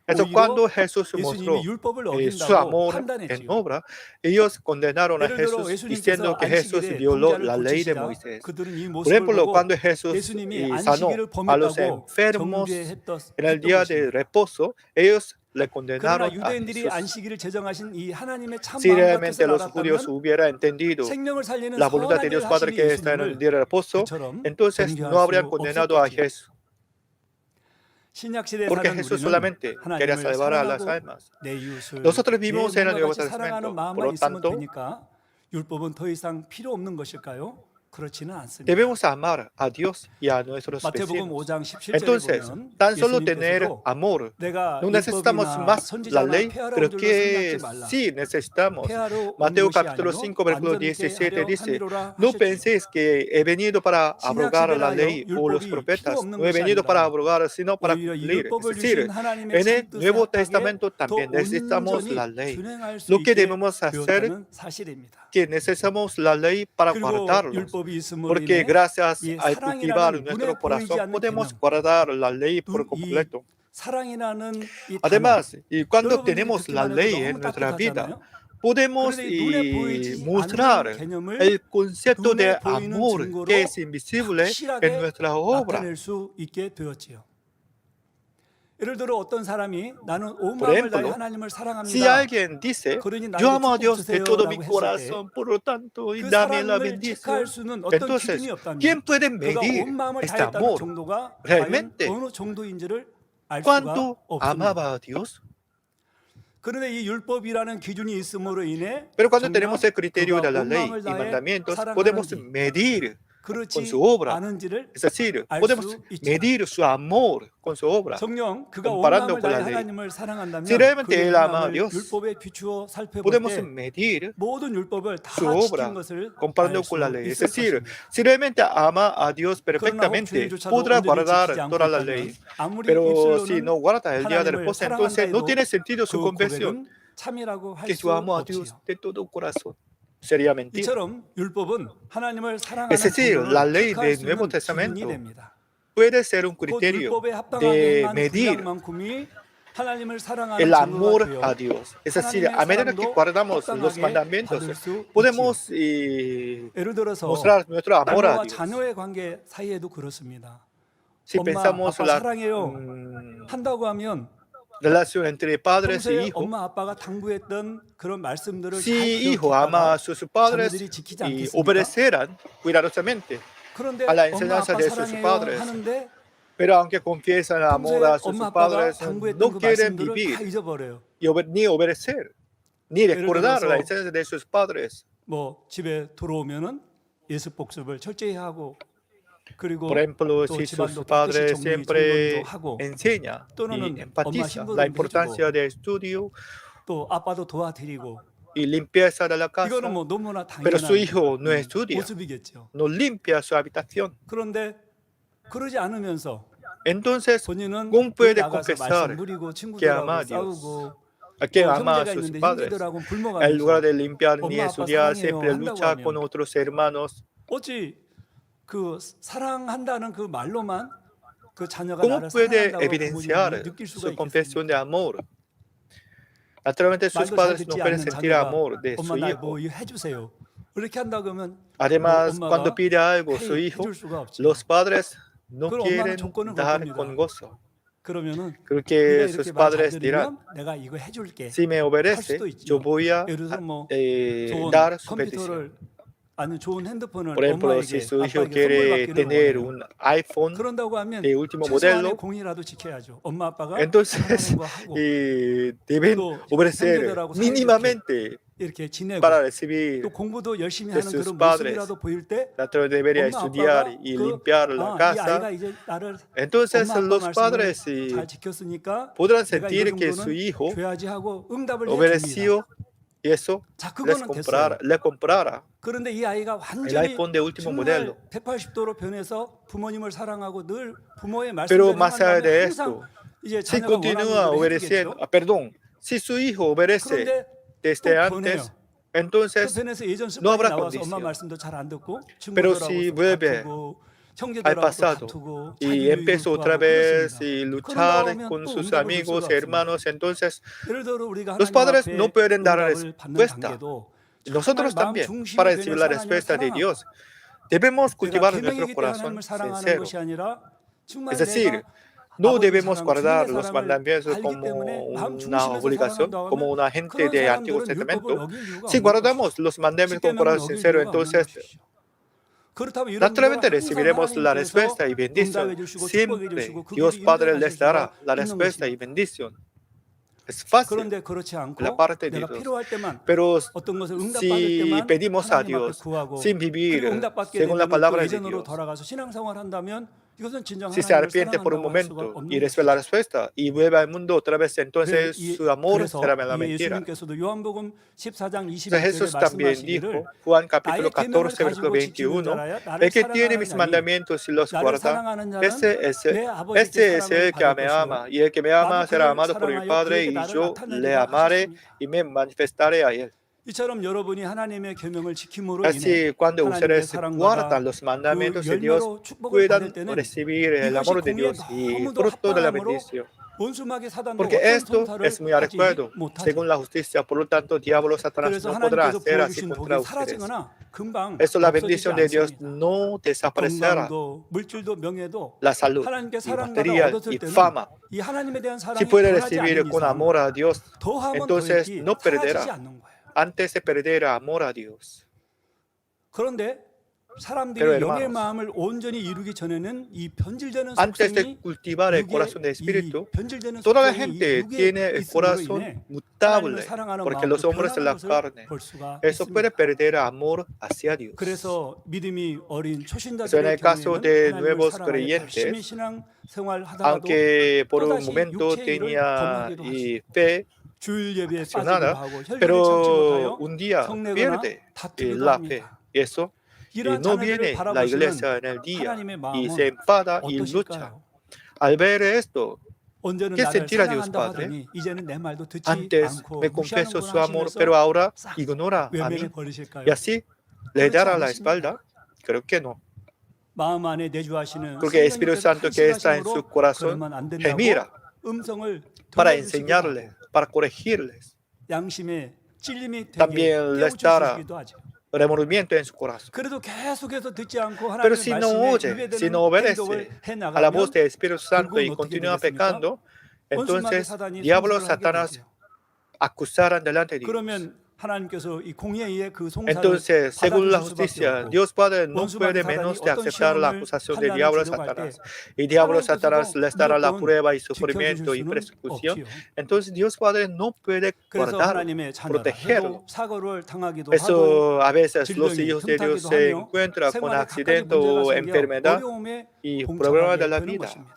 Eso cuando Jesús mostró 예수님이 율법을 su 어긴다고 amor en 판단했지요. obra, ellos condenaron a 예를 들어 Jesús 예수님께서 diciendo que Jesús 안식일에 violó 병자를 la ley de 고치시자 Moisés. 그들은 이 Por 모습을 ejemplo, 보고 cuando Jesús 예수님이 sanó 안식일을 a los 범했다고 enfermos 정죄했던 en el día de reposo, ellos le condenaron 그러나 a 유대인들이 Jesús. 안식일을 제정하신 이 하나님의 참 Si 마음과 realmente 뜻을 los judíos 알았다면 hubieran entendido 생명을 살리는 la voluntad de 선한 Dios 일을 Padre 하신 que está en el 예수님을 día de reposo, 그처럼 entonces 정죄할 no habrían 수 condenado a 없었겠지요. Jesús, 신약 시대에 porque 사는 Jesús 우리는 solamente quería 하나님을 salvar a las 사랑하고 almas. 내 이웃을 Nosotros 내 vivimos en el 몸과 Nuevo 같이 사랑하는 Testamento, por 마음만 lo 있으면 tanto, 되니까 율법은 더 이상 필요 없는 것일까요? 그렇지는 않습니다. debemos amar a Dios y a nuestros 마태복음 vecinos. 5장 17절에 Entonces, 보면 tan solo tener 예수님께서도 amor, 내가 no necesitamos 율법이나 más la 선지자나 ley, 폐하러 pero 온 줄로 que 생각지 말라. sí necesitamos. 폐하러 온 Mateo 것이 capítulo 아니요 5, versículo 완전케 17 하려 dice, 함이로라 no 하셨지요. penséis que he venido para 신약 abrogar la 시대라요 ley o los 율법이 profetas, 필요 없는 no he 것이 venido para 아니라 abrogar, sino para 오히려 이 cumplir. Es 율법을 decir, 주신 하나님의 en el 참 뜻에 Nuevo 합하게 Testamento 더 también necesitamos 온전히 la ley. 준행할 수 Lo que 있게 debemos hacer 되었다는 사실입니다. que necesitamos la ley para 그리고 guardarlos. 율법이 있음으로 Porque 인해 gracias 이 a cultivar 사랑이라는 nuestro 눈에 보이지 corazón 않는 podemos 개념, guardar la ley por 이 completo. 사랑이라는 이 단어, Además, y cuando 여러분들이 tenemos la 듣기만 해도 ley 너무 en nuestra vida, 따뜻하잖아요. podemos 그런데 이 눈에 보이지 mostrar 않는 개념을 el concepto de 눈에 보이는 amor 증거로 que es invisible en 확실하게 nuestra obra. 나타낼 수 있게 되었지요. 예를 들어 어떤 사람이 나는 온 Por 마음을 다해 ejemplo, 하나님을 Si 사랑합니다. alguien dice, 그러니 yo 나에게 amo a 축복 Dios de todo mi 주세요라고 했을 때 corazón, por lo tanto, y 그 dame la 사랑을 체크할 bendición. 수는 어떤 Entonces, 기준이 없다면 ¿quién puede 그가 medir 온 마음을 este 다했다는 amor? 정도가 과연 realmente? 어느 정도인지를 알 수가 ¿Cuánto 없습니다. amaba a Dios? 그런데 이 율법이라는 기준이 있음으로 인해 Pero cuando 정녕 tenemos el criterio de 그가 la 온 ley 마음을 y 다해 mandamientos, podemos 사랑하는지 medir con 그렇지 su obra. 않은지를 Es decir, 알 podemos 수 있지만 medir su amor con su obra, 정녕 그가 온 comparando 마음을 con 다해 la ley. 하나님을 사랑한다면 Si realmente 그의 él ama a 마음을 Dios, 율법에 비추어 살펴볼 podemos 때 medir 모든 율법을 su 다 지킨 obra 것을 comparando 알 con la 수 ley. Es 있을 decir, 것입니다. si realmente ama a Dios 그러나 혹 perfectamente, 주일조차도 podrá 온전히 지키지 guardar 않고 toda la 있다면 ley. 아무리 Pero si 입술로는 no guarda el día de 하나님을 reposo, 사랑한다 entonces no 해도 tiene sentido su 그 confesión, 고백은 참이라고 할 que 수 yo amo a Dios 없지요. de todo corazón. Sería mentira. 이처럼 율법은 하나님을 Es 사랑하는 decir, la 정도를 ley 체크할 del 수 Nuevo 있는 기준이 Testamento 됩니다. puede ser un 곧 criterio 율법에 합당하게 de 행한 medir 분량만큼이 하나님을 el 사랑하는 증거가 amor a 되어 Dios. Es decir, 하나님의 a medida que 사랑도 guardamos los 합당하게 mandamientos, 받을 수 있지요. podemos 예를 들어서 mostrar nuestro amor a 부모와 Dios. 자녀의 관계 사이에도 그렇습니다. Si 엄마, pensamos 아빠 la 사랑해요. 한다고 하면 relación entre padres y 평소에 hijos, 엄마 아빠가 당부했던 그런 말씀들을 잘 si hijo ama 기억했다가 a sus padres 자녀들이 지키지 y 않겠습니까? obedecerán cuidadosamente, 그런데 a la 엄마 enseñanza 아빠 de sus 사랑해요 padres, 하는데 pero aunque confiesan el amor 평소에 a sus 엄마 아빠가 padres, 당부했던 no 그 quieren 말씀들을 다 vivir 잊어버려요. ni obedecer, ni recordar 들어서 la enseñanza de sus padres. 뭐 집에 들어오면은 예습 복습을 철저히 하고 그리고 Por ejemplo, 또 si 집안도 sus 깨끗이 padres 정리 siempre 정돈도 하고 enseña 또는 y 엄마 enfatiza 신부도 la 좀 importancia 해주고 del estudio 또 아빠도 도와드리고 y limpieza de la casa, 이거는 뭐 너무나 pero su 당연한 hijo no estudia, 모습이겠죠. no limpia su habitación. 그런데 그러지 않으면서 Entonces, 본인은 ¿cómo puede 나가서 confesar 말씀 누리고 que ama 친구들하고 a Dios? 싸우고 ¿A quién 또 ama a 형제가 sus 있는데 padres? 형제들하고는 En 불멍하면서 lugar de limpiar ni 엄마 아빠 estudiar, 사랑해요 siempre 한다고 lucha con 하면 otros hermanos. 어찌 그 사랑한다는 그 말로만 그 자녀가 ¿Cómo 나를 puede 사랑한다고 evidenciar 부모님이 느낄 수가 su 있겠습니까? confesión de amor? Naturalmente, sus 말도 잘 padres no 듣지 pueden 않는 sentir 자녀가 amor de 엄마 su 나 hijo. 뭐 이거 해주세요 이렇게 한다 그러면 Además, 엄마가 cuando pide algo su hijo, 해줄 수가 없죠. los padres no 그럼 엄마는 quieren 조건을 걸 dar 겁니다. con gozo. 그러면은 Creo 네가 que 이렇게 sus 말 잘 padres dirán, 들으면 내가 이거 해줄게. si me obedece, 수도 있죠. yo voy a 예를 들어서 뭐 좋은 dar su petición. 컴퓨터를 아니 좋은 핸드폰을 Por ejemplo, 엄마에게 si su hijo 아빠에게 선물 quiere 받기를 tener 원해요. un iPhone 그런다고 하면 de último 최소한의 modelo, 공이라도 지켜야죠. 엄마 아빠가 entonces 하는 거 하고 deben 또 obedecer 형제들하고 사이좋게 mínimamente 이렇게 지내고 para recibir 또 공부도 열심히 de 하는 sus 그런 padres. 모습이라도 보일 때 Naturalmente debería 엄마 estudiar 아빠가 y 그 limpiar la 이 casa. 아이가 이제 나를 Entonces 엄마 아빠 los 말씀을 padres 잘 지켰으니까 podrán 내가 이거 sentir que su 정도는 hijo 줘야지 하고 응답을 해줍니다. obedeció y eso 자 그거는 됐어요. le comprara 그런데 이 아이가 el 완전히 iPhone de último 정말 modelo. 180도로 변해서 부모님을 사랑하고 늘 부모의 Pero 말씀대로 más allá de 한다면 esto, 항상 이제 si 자녀가 continúa 원하는 대로 obedeciendo, 해주겠죠. perdón, si su hijo obedece 그런데 desde 또 antes, 변해요. 또 entonces 변해서 예전 no 습관이 habrá 나와서 condición. 엄마 말씀도 잘 안 듣고 Pero 친구들하고 si 또 vuelve 다투고 al 형제들하고 또 pasado 다투고 y 자기 empezó 유익을 otra 구하고 vez 그렇습니다. y 그런다고 luchar 하면 con 또 sus 응답을 줄 amigos, 수가 없습니다. hermanos, entonces 예를 들어 우리가 los 하나님 padres 앞에 no pueden dar 응답을 받는 respuesta. 단계도 nosotros 정말 마음 también, 중심이 para recibir 되면서 la 하나님을 respuesta de 사랑하고 Dios, debemos 내가 cultivar en nuestro 계명이기 때문에 corazón 하나님을 사랑하는 sincero. 것이 아니라 정말 Es decir, 내가 no 아버지 debemos 사랑, guardar 주님의 los 사랑을 mandamientos 알기 como 때문에 마음 una 중심에서 obligación, 살아간다고 como 하면 una gente 그런 de Antiguo 사람들은 율법을 Testamento. 어길 이유가 Si 없는 guardamos 것이죠. los mandamientos con 십계명은 corazón 어길 sincero, 이유가 없는 entonces 것이죠. 그렇다면 이런 naturalmente 분들은 항상 recibiremos la 하나님께서 respuesta y bendición. 응답해 주시고 축복해 Siempre 주시고 그 Dios 길이 Padre 인도해 les 주실 dará 수가 la 있는 respuesta y 것입니다. bendición. Es fácil 그런데 그렇지 않고 la parte de 내가 Dios. 필요할 때만 Pero 어떤 것을 응답받을 si 때만 pedimos a 하나님 앞에 Dios 구하고 sin vivir 그리고 응답받게 según la 되면 또 palabra de 예전으로 Dios, 돌아가서 신앙생활 한다면 이것은 진정 si se 하나님을 arrepiente por un 사랑한다고 할 수가 momento 없는 y recibe la respuesta y vuelve al mundo otra vez, entonces su amor 그래서 será la 이 mentira. 예수님께서도 요한복음 14장 Entonces 21절에 Jesús también 말씀하시기를 dijo, Juan capítulo 나의 계명을 14, versículo 가지고 지키는 21, 자라야 el 나를 que tiene mis 사랑하는 자니 mandamientos y los 나를 guarda, 사랑하는 자는 ese 내 아버지께 es 사랑을 el que 받을 me 것이요 ama, y el que me ama 나도 será 그를 amado por el 사랑하여 Padre, 그에게 y 나를 yo le 나타내리라 amaré 하셨습니다. y me manifestaré a él. 이처럼 여러분이 하나님의 계명을 지킴으로 인해 Así, cuando 하나님의 ustedes 사랑과 guardan los 그 mandamientos de Dios, 열매로 축복을 puedan 받을 때는 recibir el 이것이 amor de 공의에 Dios y 너무도 fruto de la 합당함으로 bendición. 원수마귀 사단도 Porque 어떤 esto 손탈을 es muy 하지 adecuado 못하죠. según la justicia, por lo tanto, diablo Satanás 그래서 no podrá 하나님께서 hacer así 부어주신 contra 복이 ustedes. 사라지거나 금방 Esto, la 없어지지 bendición de Dios 않습니다. no desaparecerá. 건강도 물질도 명예도 La salud 하나님께 y 사랑받아 material 얻었을 y 때는 fama. 이 하나님에 대한 Si 사랑이 puede 변하지 recibir 않는 con 이상 amor a Dios, 더하면 entonces 더했지 no 사라지지 perderá 않는 거예요. antes de perder amor a Dios. 그런데 사람들이 Pero, 영의 hermanos, 마음을 온전히 이루기 전에는 이 변질되는 antes de 속성이 cultivar el corazón de 이 espíritu, 변질되는 toda la 속성이 이 gente 육에 tiene el 있음으로 corazón 인해 하나님을 mutable, 사랑하는 porque los 마음도 hombres de la 변화하는 것을 carne, 볼 수가 eso puede 있습니다. perder amor hacia Dios. 그래서 믿음이 어린 Eso en 초신자들의 el caso 경우에는 de 하나님을 nuevos 사랑하여 열심히 creyentes, 신앙 생활하다가도 aunque por un 또다시 momento 육체의 일을 tenía 범하기도 할 수 y 있고 fe 주일 예배에 빠지기도 apasionada, 하고 혈육을 참지 pero 못하여 un día 성내거나 pierde 다투기도 la fe. 합니다. Y eso, y 이러한 no 자녀들을 viene la 바라보시는 iglesia en el día 하나님의 y 마음은 se enfada y lucha. 어떠실까요? Al ver esto, 언제는 ¿qué 나를 sentirá Dios 사랑한다고 Padre? 하더니 이제는 내 말도 듣지 Antes 않고 me confesó 무시하는구나 su amor, 하시면서 pero ahora 싹 ignora a 외면해 mí. 버리실까요? Y así le 그렇지 dará la 않으십니다. espalda. Creo que no. 마음 안에 내주하시는 Porque el Espíritu 성령님께서 Santo que está en su 탄식하심으로 corazón 그러면 안 된다고 gemirá 음성을 para 들려주시기도 enseñarles, 하고 para corregirles. 양심의 찔림이 되게 También les dará 깨우쳐 주시기도 하죠. remordimiento en su corazón. 그래도 계속해서 듣지 않고 Pero 하나님의 si no 말씀에 oye, si 위배되는 no 행동을 obedece 해 a la voz 나가면 del Espíritu Santo y 결국은 어떻게 continúa 되겠습니까? pecando, 원수마귀 entonces 사단이 diablo 송사를 하게 Satanás 되죠. acusarán delante de Dios. 그러면 하나님께서 이 공의에 의해 그 송사를 Entonces, según la 받아주실 수밖에 justicia, 없고 Dios Padre no 원수마귀 puede 사단이 menos de 어떤 aceptar la 시험을 acusación del 환난을 diablo 주려고 할 때 Satanás. Y diablo Satanás 하나님께서도 les dará la 무조건 prueba y 지켜주실 sufrimiento y 수는 persecución. 없지요. Entonces, Dios Padre no puede 그래서 guardar, 하나님의 자녀라 protegerlo. 해도 사고를 당하기도 하고 Eso a veces los 질병에 hijos de Dios 흠타기도 se 하며 encuentran con 생활에 각가지 accidente 문제가 o 생겨 enfermedad 어려움에 y problemas de 봉착하게 la 되는 vida. 것입니다.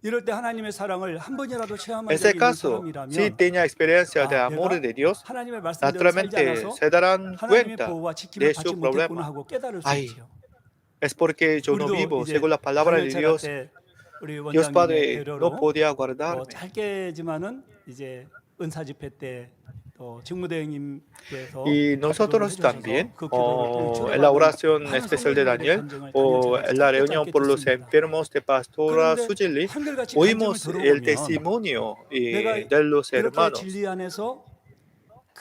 이럴 때 하나님의 사랑을 한 번이라도 체험한 En 적이 ese 있는 caso, 사람이라면 si tenía experiencia de 아, amor 내가 de Dios, 하나님의 말씀대로 살지 naturalmente 않아서 se darán 하나님의 cuenta 보호와 지킴을 de 받지 su 못했구나 problema. 하고 깨달을 수 Ay, 있지요. es porque yo no 우리도 vivo 이제 según la palabra de 단열체 갈 Dios. 때 우리 Dios 원장님의 Padre no 배려로 podía guardarme. 짧게지만은 이제 은사 집회 때 또 직무대행님께서 Y nosotros también, en la oración especial de Daniel o en la reunión por los enfermos de Pastora Sujili, oímos el testimonio de los hermanos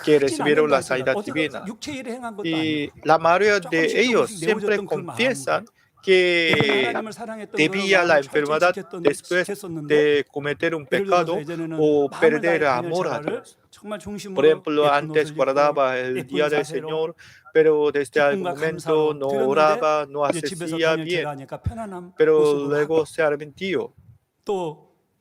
que recibieron la sanidad divina. Y la mayoría de ellos siempre confiesan que debía la enfermedad después de cometer un pecado o perder amor a Dios. Por ejemplo, antes guardaba el día del Señor, pero desde algún momento no oraba, no hacía bien, pero luego se arrepintió.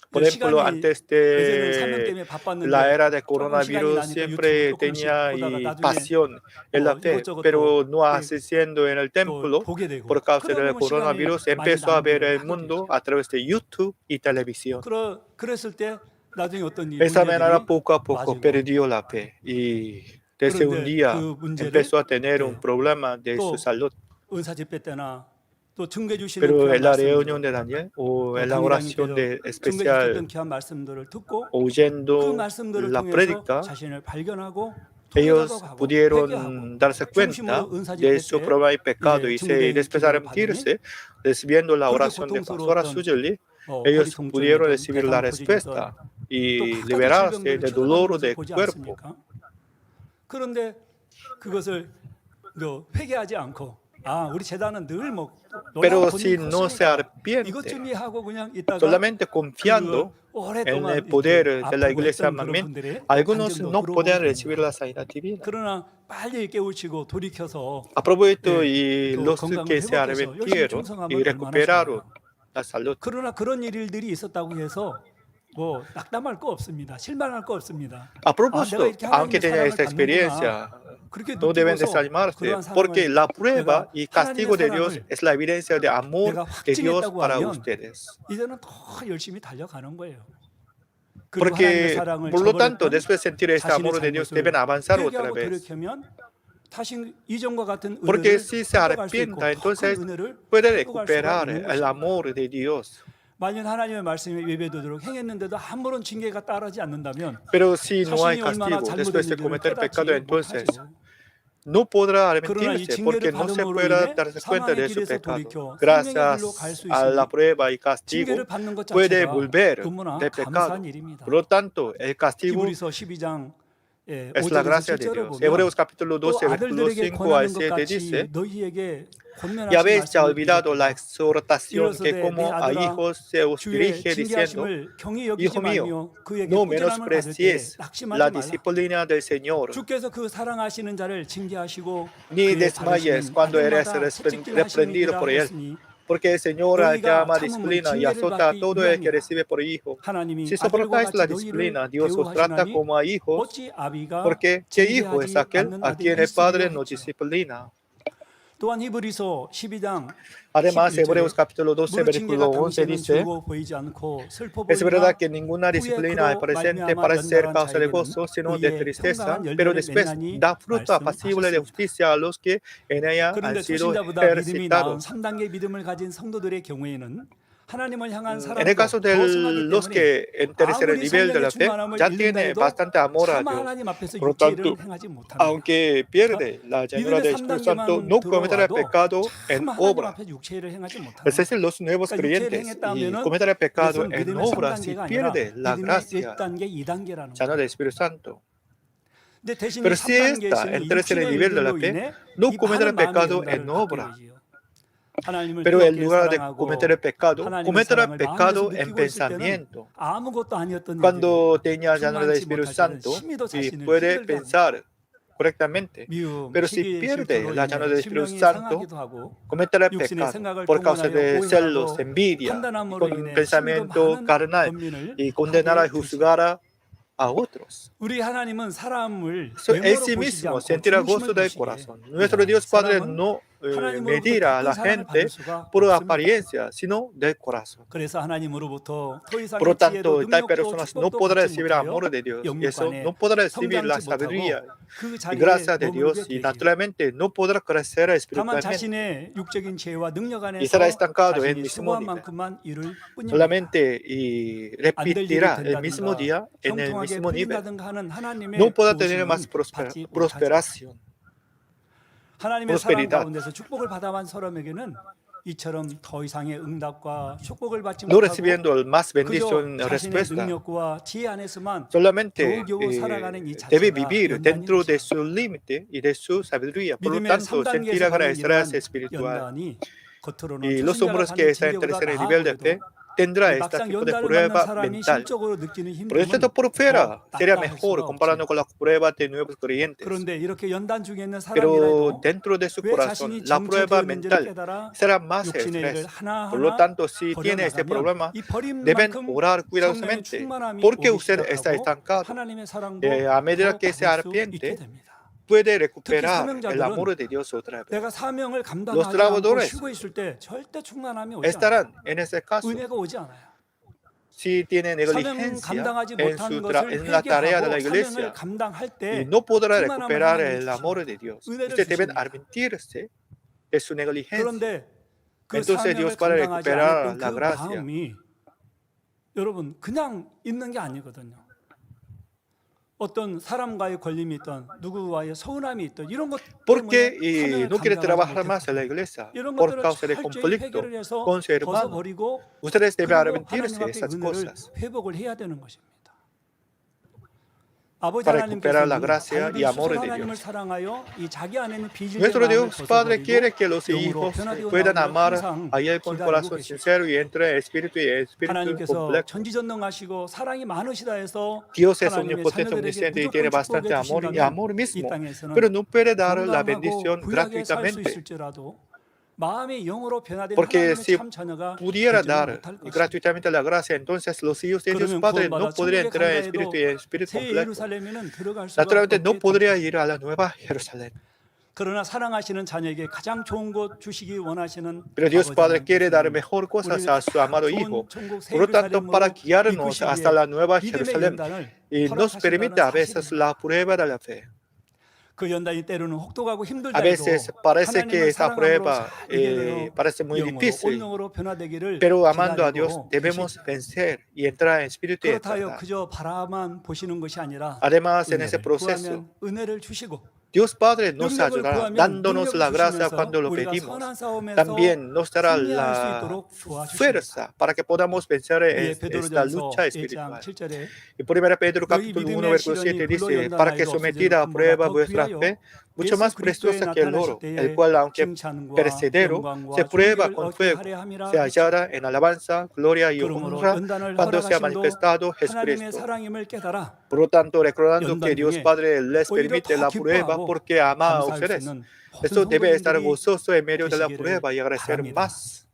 Por ejemplo, antes de la era de coronavirus siempre tenía pasión en la fe, pero no asistiendo en el templo por causa del coronavirus, empezó a ver el mundo a través de YouTube y televisión. Esta manera poco a poco perdió la fe y desde un día empezó a tener un problema de su salud. Pero en la reunión de Daniel o en la oración de especial oyendo la prédica, ellos pudieron darse cuenta de su problema y pecado y después de arrepentirse, recibiendo la oración de Pastora Sujili, ellos pudieron recibir la respuesta y liberarse del dolor del cuerpo. 그런데 그것을 회개하지 않고 우리 재단은 늘 Pero si no se arrepiente, solamente confiando en el poder de la iglesia, algunos no pueden recibir la sanidad divina. A propósito, y los que se arrepintieron y recuperaron la salud. A propósito, aunque tenga esta experiencia, no deben desanimarse, porque la prueba y castigo de Dios es la evidencia de amor de Dios para ustedes. Porque, por lo tanto, después de sentir este amor de Dios, deben avanzar otra vez. Porque si se arrepienta, entonces puede recuperar el amor de Dios. Pero si no hay castigo después de cometer pecado, entonces no podrá arrepentirse porque no se podrá darse cuenta de su pecado. Gracias a la prueba y castigo puede volver de pecado. Por lo tanto, el castigo es la gracia de Dios. Hebreos capítulo 12, versículo 5 al 7 dice, 권면하신 Y habéis ya 말씀을 olvidado la 잊었도다. exhortación que 일러서되 내 como a 아들아 hijos se os 주의 dirige diciendo, 징계하심을 경히 여기지 Hijo mío, 말며 그에게 no 꾸준함을 받을 때 menosprecies 낙심하지 la 말라. disciplina del Señor, 주께서 그 사랑하시는 자를 징계하시고 ni 그의 desmayes 바르심은 cuando eres 아들마다 채찍질 reprendido 하심이니라 por él. 했으니 Porque el Señor 너희가 llama 참음은 disciplina y 징계를 azota a 받기 todo el que 위함이라. recibe por hijo. 하나님이 Si 아들과 soportáis 같이 la 너희를 disciplina, Dios os trata 대우하시나니 como a hijos. 어찌 아비가 Porque ¿qué hijo es 징계하지 aquel 않는 a 아들이 quien el Padre 있으리요 no 했죠. disciplina? 또한 히브리서 12장 Además, 11절에 Hebreos capítulo 12, 무릇 징계가 versículo 11 당시에는 dice, 즐거워 보이지 않고 슬퍼 es verdad 보이나 que ninguna 후에 disciplina al 그로 presente 말미암아 parece ser 연단한 causa de 자에게는 gozo, sino de 의의 tristeza, 평강한 pero 열매를 después 맺나니 da fruto apacible de 말씀하셨습니다. justicia a los que en ella han 그런데 sido 초신자보다 믿음이 나은 ejercitados. 3단계 믿음을 가진 성도들의 경우에는 하나님을 향한 En el 사랑도 caso de 더 승하기 los 때문에 que en tercer 아무리 nivel de 성령의 la fe 충만함을 ya tiene 잃는다 해도 bastante amor a 참 Dios. 하나님 앞에서 Por lo 육체 일을 tanto, 행하지 못합니다. aunque pierde la llanura 믿음의 del Espíritu Santo, 3단계만 no cometerá el 들어와도 pecado en 참 하나님 obra. 앞에 육체 일을 행하지 못합니다. Es decir, los nuevos 그러니까 육체를 creyentes y 행했다면은 cometer el pecado 그것은 en 믿음의 obra si 3단계가 아니라 pierde la 믿음의 gracia 1단계, 2단계라는 llana 거예요. del Espíritu Santo. 근데 대신 이 Pero si está 3단계에서는 en tercer 육신의 nivel de la 일들로 fe, 인해 no 이 cometerá el 많은 마음의 pecado 연단을 en 받게 obra. 되지요. 하나님을 Pero en 뜨겁게 lugar de 사랑하고 cometer el pecado, 하나님의 cometerá el 사랑을 pecado 마음에서 en 느끼고 있을 때는 pensamiento. 아무것도 아니었던 일들이 Cuando tenía llanura del 충만치 Espíritu 못할 때는 Santo 심히도 y 자신을 puede 힘들게 합니다. pensar correctamente. 미움, Pero si 시기, pierde 질투로 la llanura del 인해 Espíritu 심령이 Santo, 상하기도 하고 cometerá el 육신의 pecado 생각을 por causa 동원하여 de celos, 오해하고 envidia, y 판단함으로 con un 인해 심히도 pensamiento 많은 carnal 권민을 y condenar y 하게 되죠. juzgar a otros. 우리 하나님은 사람을 Él 외모로 sí 보시지 mismo 않고 sentirá 중심을 gozo del 보시기에 corazón. Nuestro Dios Padre 사람은 no 하나님으로부터 medirá a la 큰 사랑을 받을 gente 수가 por 없습니다. apariencia, sino del corazón. 그래서 하나님으로부터 더 Por lo 이상의 지혜도 tanto, tal 능력도 persona no 축복도 podrá 받지 recibir el 못하여 amor de Dios, y eso 영육간에 no podrá recibir la 성장치 sabiduría 못하고 그 y 자리에 gracia de 머무르게 Dios, y 되지요. naturalmente no podrá crecer 다만 espiritualmente. 자신의 육적인 지혜와 능력 Y 안에서 será estancado en el 자신이 mismo 수고한 nivel. 만큼만 이룰 뿐입니다. Solamente y 안 될 일이 repetirá el mismo 된다든가 día en el 형통하게 mismo nivel. 풀린다든가 하는 하나님의 No podrá tener 도우심은 más 받지 못하죠. prosperación. 하나님의 사랑 prosperidad. 가운데서 축복을 받아간 사람에게는 이처럼 더 이상의 응답과 축복을 받지 No 못하고 recibiendo más 그저 bendición 자신의 respuesta. 능력과 지혜 안에서만 Solamente 겨우겨우 살아가는 이 debe 자체가 vivir 연단인 dentro de 것이죠. su límite y de su sabiduría. Por lo 믿음의 tanto, 3단계에서 sentirá 받는 agradecerá 이러한 espiritual. 연단이 겉으로는 Y los 초신자가 hombres que 받는 están en 징계보다 tercer nivel de fe 나아보여도 tendrá este 막상 tipo de 연단을 받는 prueba 사람이 mental. 심적으로 느끼는 Por 힘듦은 esto por fuera 더 sería 낫다 할 mejor 수가 comparando 없죠. con las pruebas de nuevos creyentes. 그런데 이렇게 연단 중에 있는 Pero 사람이라도 dentro de su 왜 corazón, 자신이 la prueba 정체되어 있는지를 mental 깨달아 será más 육신의 일을 estrés. Por lo 하나하나 tanto, si tiene este 버려나가면 problema, 이 버린 deben 만큼 orar 성령의 cuidadosamente 충만함이 porque 오기 usted está 시작하고 estancado. 하나님의 사랑도 A medida 더 que se 받을 수 있게 arrepiente, 됩니다. puede recuperar el 사명자들은 amor de Dios otra vez. 내가 사명을 Los 감당하지 않고 trabajadores 쉬고 있을 때 절대 충만함이 오지 않아요. estarán en ese caso 은혜가 오지 않아요. si tienen 사명 negligencia 감당하지 en, 못한 것을 en la tarea de la 회개하고 사명을 iglesia 감당할 y 때 no podrá 충만함을 recuperar 하나님이 el 주십니다. amor de Dios. 은혜를 Ustedes deben 주십니다. arrepentirse de su negligencia. 그런데 그 Entonces 사명을 Dios para 감당하지 recuperar 않았던 la 그 gracia. 마음이 여러분 그냥 있는 게 아니거든요. 어떤 사람과의 걸림이 있던 누구와의 서운함이 있던 이런 것 Porque 때문에 사명을 no quiere 감당하지 trabajar más 못했던 en la iglesia 이런 por 것들을 causa de 철저히 conflicto 해결을 해서 con su hermano. 벗어버리고 Ustedes deben 그리고 arrepentirse 하나님 de 앞에 esas 은혜를 cosas 회복을 해야 되는 것입니다. 아버지 para recuperar la 하나님께서는 gracia y 자기들이 amor 스스로 de 하나님을 Dios. 사랑하여 이 자기 안에 있는 비주의 Nuestro 마음을 Dios Padre quiere que los 영으로 hijos 변화되어 puedan 나오기를 amar 항상 a Él con 기다리고 corazón 계십니다. sincero y entre el espíritu y el espíritu 하나님께서 completo. 전지전능하시고 사랑이 많으시다 해서 Dios es 하나님의 omnipotente, 자녀들에게 omnisciente y 무조건 tiene bastante 축복해 amor y 주신다면 amor 이 mismo, 땅에서는 pero no puede dar la 건강하고 bendición 부유하게 살 수 gratuitamente. 있을지라도 마음이 영으로 변화된 Porque 하나님의 si 참 자녀가 pudiera 되지 dar 못할 것입니다. gratuitamente la gracia, entonces los hijos de Dios 그러면 Padre no 구원받아 podrían 천국에 entrar en el 간다 espíritu 해도 y en el espíritu 새 completo. 예루살렘에는 들어갈 수가 Naturalmente no 없게 podría 됩니다. ir a la nueva Jerusalén. 그러나 사랑하시는 자녀에게 가장 좋은 곳 주시기 원하시는 Pero Dios Padre quiere dar 하나님께서는 mejor cosas 우리를 a su amado 좋은 Hijo. 천국 새 Por lo tanto, 예루살렘으로 para guiarnos 이끄시기에 hasta la nueva 믿음의 Jerusalén 연단을 y nos permite a 허락하신다는 veces 사실입니다. la prueba de la fe. 그 연단이 때로는 혹독하고 힘들다 A 해도 veces parece que 하나님을 esa 사랑함으로 prueba 잘 이겨내어 parece muy 영으로 difícil, 온영으로 변화되기를 pero amando a Dios 기다리고 debemos 계십니다. vencer y entrar en espíritu y en 그렇다 하여 verdad. 그저 바라만 보시는 것이 아니라 Además, en ese 은혜를 proceso, 구하면 은혜를 주시고 Dios Padre nos 능력을 ayudará 구하면 dándonos 능력을 la gracia 주시면서 cuando lo 우리가 pedimos. 선한 싸움에서 También nos dará 승리할 수 la 있도록 도와주십니다. fuerza para que podamos vencer 예, esta 베드로전서 lucha 1장 espiritual. 7절에 Y 1 Pedro 너희 capítulo 1 믿음의 versículo 시련이 7 불로 dice, para que 연단하여도 sometida a 없어지는 prueba 것보다 더 vuestra 귀하여 fe, mucho más preciosa que el oro, el cual, aunque perecedero, se prueba con fuego, se hallará en alabanza, gloria y honra cuando sea manifestado Jesucristo. Por lo tanto, recordando que Dios Padre les permite la prueba porque ama a ustedes, eso debe estar gozoso en medio de la prueba y agradecer más.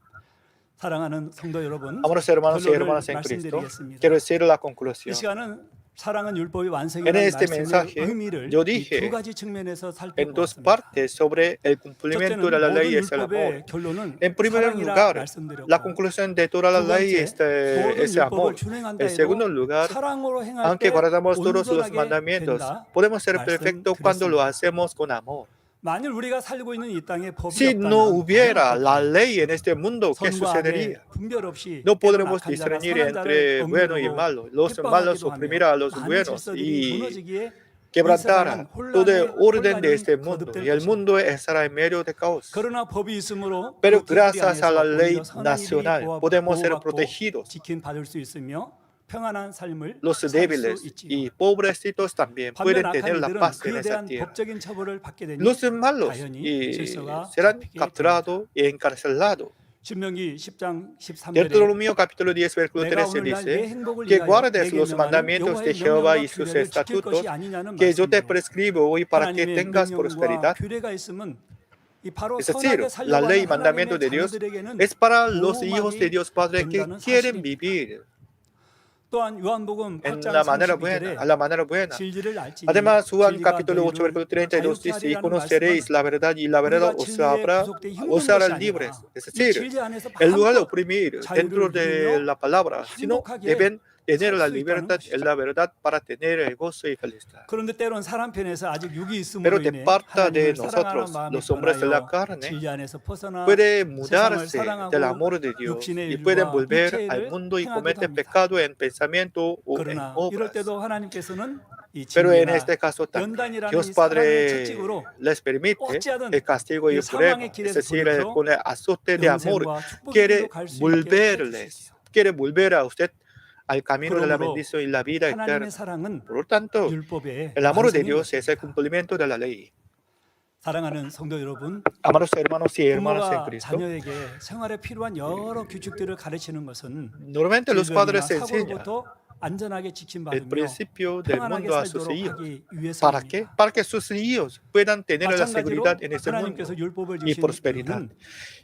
사랑하는 성도 여러분, Amados hermanos y hermanas en Cristo, quiero decir la 이 conclusión. 시간은 사랑은 율법의 En 완성이라는 este 말씀의 mensaje, 의미를 yo 이 두 dije 가지 측면에서 en dos 살펴보았습니다. partes sobre el cumplimiento de la 첫째는 ley 모든 es el amor. 율법의 결론은 En primer 사랑이라 lugar, la 말씀드렸고, conclusión de toda la 두 ley 번째 es 모든 amor. 율법을 준행한다 En segundo 해도 lugar, 사랑으로 행할 aunque 때 guardamos todos los 온전하게 mandamientos, 된다 podemos ser perfectos cuando lo 말씀드렸습니다. hacemos con amor. 만일 우리가 살고 있는 이 땅에 법이 Si no 없다면 hubiera la ley en este mundo, ¿qué 선과 악의 sucedería? 분별 없이 No podremos 때로 악한 자가 discernir 선한 자를 entre bueno y 억누르고 malo. Los 핍박하기도 malos 하며 oprimir a los 많은 buenos 질서들이 y 무너지기에 quebrantar todo el orden de este mundo. 거듭될 Y el 것입니다. mundo estará en medio de caos. 그러나 법이 있으므로 Pero 그 규율 gracias a la 안에서 ley 오히려 선한 일이 nacional podemos ser 보호받고 protegidos. 지킴 받을 수 있으며 평안한 삶을 Los 살 débiles 수 있지요. y pobrecitos también 반면 pueden 악한 tener la 이들은 paz en 그에 esa 대한 tierra. 법적인 처벌을 받게 되니 Los malos 당연히 질서가 serán 잡히게 됩니다. capturados y encarcelados. 신명기 10장 13절에 Deuteronomio capítulo 10 versículo 내가 13 오늘날 내 dice 행복을 que 위하여 guardes 내게 los 명하는 mandamientos de 여호와의 Jehová y 명령과 sus 규례를 지킬 estatutos 것이 아니냐는 que yo te 말씀입니다. prescribo hoy para que 하나님의 tengas 명령과 prosperidad. 규례가 있으면 이 바로 Es decir, 선하게 la 살려고 ley y 하는 mandamiento de 하나님의 Dios 자녀들에게는 es para los hijos 보호막이 de Dios Padre que 된다는 quieren 사실입니다. vivir 또한 요한복음 en 8장 la manera 32절에 buena, a la manera buena. 진리를 알지니 Además, Juan 진리가 capítulo 8 너희를 versículo 32 자유케 dice, y 하리라는 conoceréis 말씀은 la verdad y la verdad 우리가 os 진리에 구속되어 os 힘든 hará 것이 libres. 아니라 Es 이 decir, 진리 안에서 en lugar de 마음껏 oprimir dentro 자유를 de 누리며 la palabra, sino 행복하게 deben tener la 살 수 있다는 libertad en 것이죠. la verdad para tener el gozo y felicidad. 그런데 때론 사람 편에서 아직 육이 있음으로 Pero de 인해 parte de 하나님을 사랑하는 nosotros, 마음이 los hombres de la 변하여 carne, 진리 안에서 벗어나 puede 세상을 mudarse del 사랑하고 amor de Dios 육신의 y pueden 일과 volver al 육체를 mundo y 행하기도 cometer 합니다. pecado en pensamiento o en 그러나 이럴 obras. 때도 하나님께서는 이 Pero en 진리나 este caso también, 연단이라는 Dios 이 사랑의 Padre 채찍으로 les permite 어찌하든 el castigo y 이 el prueba, 사망의 es 길에서 decir, 돌이켜 con el azote de amor, 영생과 축복의 quiere 길로 갈 수 있게 해주시지요. quiere volver a usted al camino de la 그러므로 bendición y la vida eterna. 하나님의 사랑은 Por lo tanto, 율법의 el amor de 완성인 Dios es el 것입니다. cumplimiento de la ley. 사랑하는 성도 여러분, Amados hermanos y hermanas en 부모가 Cristo, 자녀에게 생활에 필요한 여러 규칙들을 가르치는 것은 normalmente los 질병이나 padres enseñan 사고로부터 안전하게 el 지킴받으며 principio del 평안하게 mundo a sus 살도록 hijos. 하기 ¿Para qué? 위해서입니다. Para que sus hijos puedan tener la 마찬가지로 seguridad en este mundo 하나님께서 율법을 y 주신 prosperidad. 이유는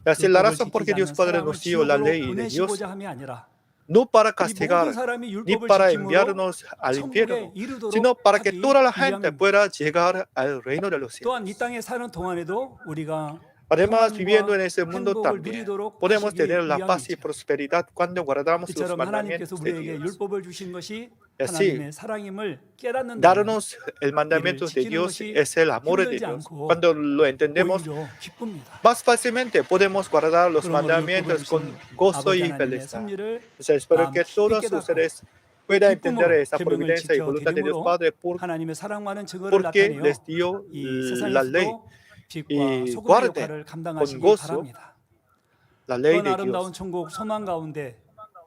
Y así la 율법을 razón por que 지키지 Dios 않는 Padre 사람을 nos dio la 지옥으로 ley de Dios, 보내시고자 함이 아니라 no para 이 castigar 모든 사람이 ni 율법을 para 지킴으로 enviarnos al infierno, 천국에 이르도록 sino para que 하기 toda la gente 위함입니다. pueda llegar al reino de los cielos. 또한 이 땅에 사는 동안에도 우리가 Además, 평안과 viviendo en ese mundo 행복을 también, 누리도록 podemos 하시기 tener la paz y 위함이죠. prosperidad cuando guardamos los 이처럼 하나님께서 mandamientos de 우리에게 Dios. 율법을 주신 것이 así, 하나님의 사랑임을 깨닫는다면 Darnos el mandamiento de Dios es el amor de Dios. Cuando lo entendemos 오히려 기쁩니다. más fácilmente, podemos guardar los 그러므로 mandamientos 율법을 con 주신 gozo 아버지 y 하나님의 felicidad. 섭리를 Entonces, espero que 마음 todos 깊이 ustedes puedan entender 기쁨으로 esa 계명을 providencia y voluntad de Dios 지켜드림으로 Padre 하나님의 사랑과는 증거를 porque 나타내어 les dio 이 la ley, 세상에서도 빛과 y 소금의 guarden 역할을 con 감당하시기 gozo 바랍니다. la ley 그런 de 아름다운 Dios. 천국 소망 가운데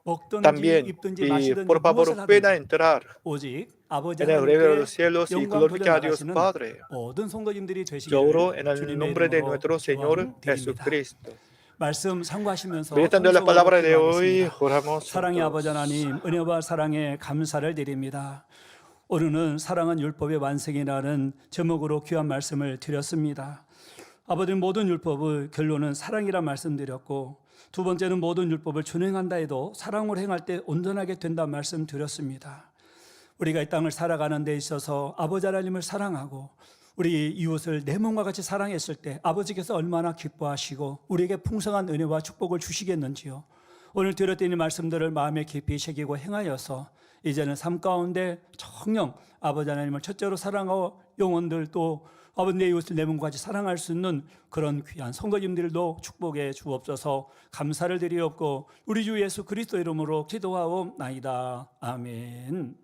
먹든지 También, 입든지 y 마시든지 por favor, 무엇을 puedan 하든지 entrar 오직 아버지 en el reino de 하나님께 los cielos y 영광 glorificar a Dios 돌려나가시는 Padre. 모든 성도님들이 Yo 되시기를 oro en el 주님의 nombre de 이름으로 nuestro Señor 축원드립니다. Jesucristo. 말씀 참고하시면서 Meditando la palabra de hoy, 기도하겠습니다. oramos. 사랑의 아버지 juntos. 하나님, 은혜와 사랑에 감사를 드립니다. 오늘은 사랑은 율법의 완성이라는 제목으로 귀한 말씀을 드렸습니다. 아버지, 모든 율법의 결론은 사랑이라 말씀드렸고, 두 번째는 모든 율법을 준행한다 해도 사랑으로 행할 때 온전하게 된다 말씀드렸습니다. 우리가 이 땅을 살아가는 데 있어서 아버지 하나님을 사랑하고 우리 이웃을 내 몸과 같이 사랑했을 때 아버지께서 얼마나 기뻐하시고 우리에게 풍성한 은혜와 축복을 주시겠는지요. 오늘 드렸던 이 말씀들을 마음에 깊이 새기고 행하여서 이제는 삶 가운데 정녕 아버지 하나님을 첫째로 사랑하고 영혼들 또 아버지 내 이웃을 내 몸과 같이 사랑할 수 있는 그런 귀한 성도님들도 축복해 주옵소서. 감사를 드리옵고 우리 주 예수 그리스도 이름으로 기도하옵나이다. 아멘.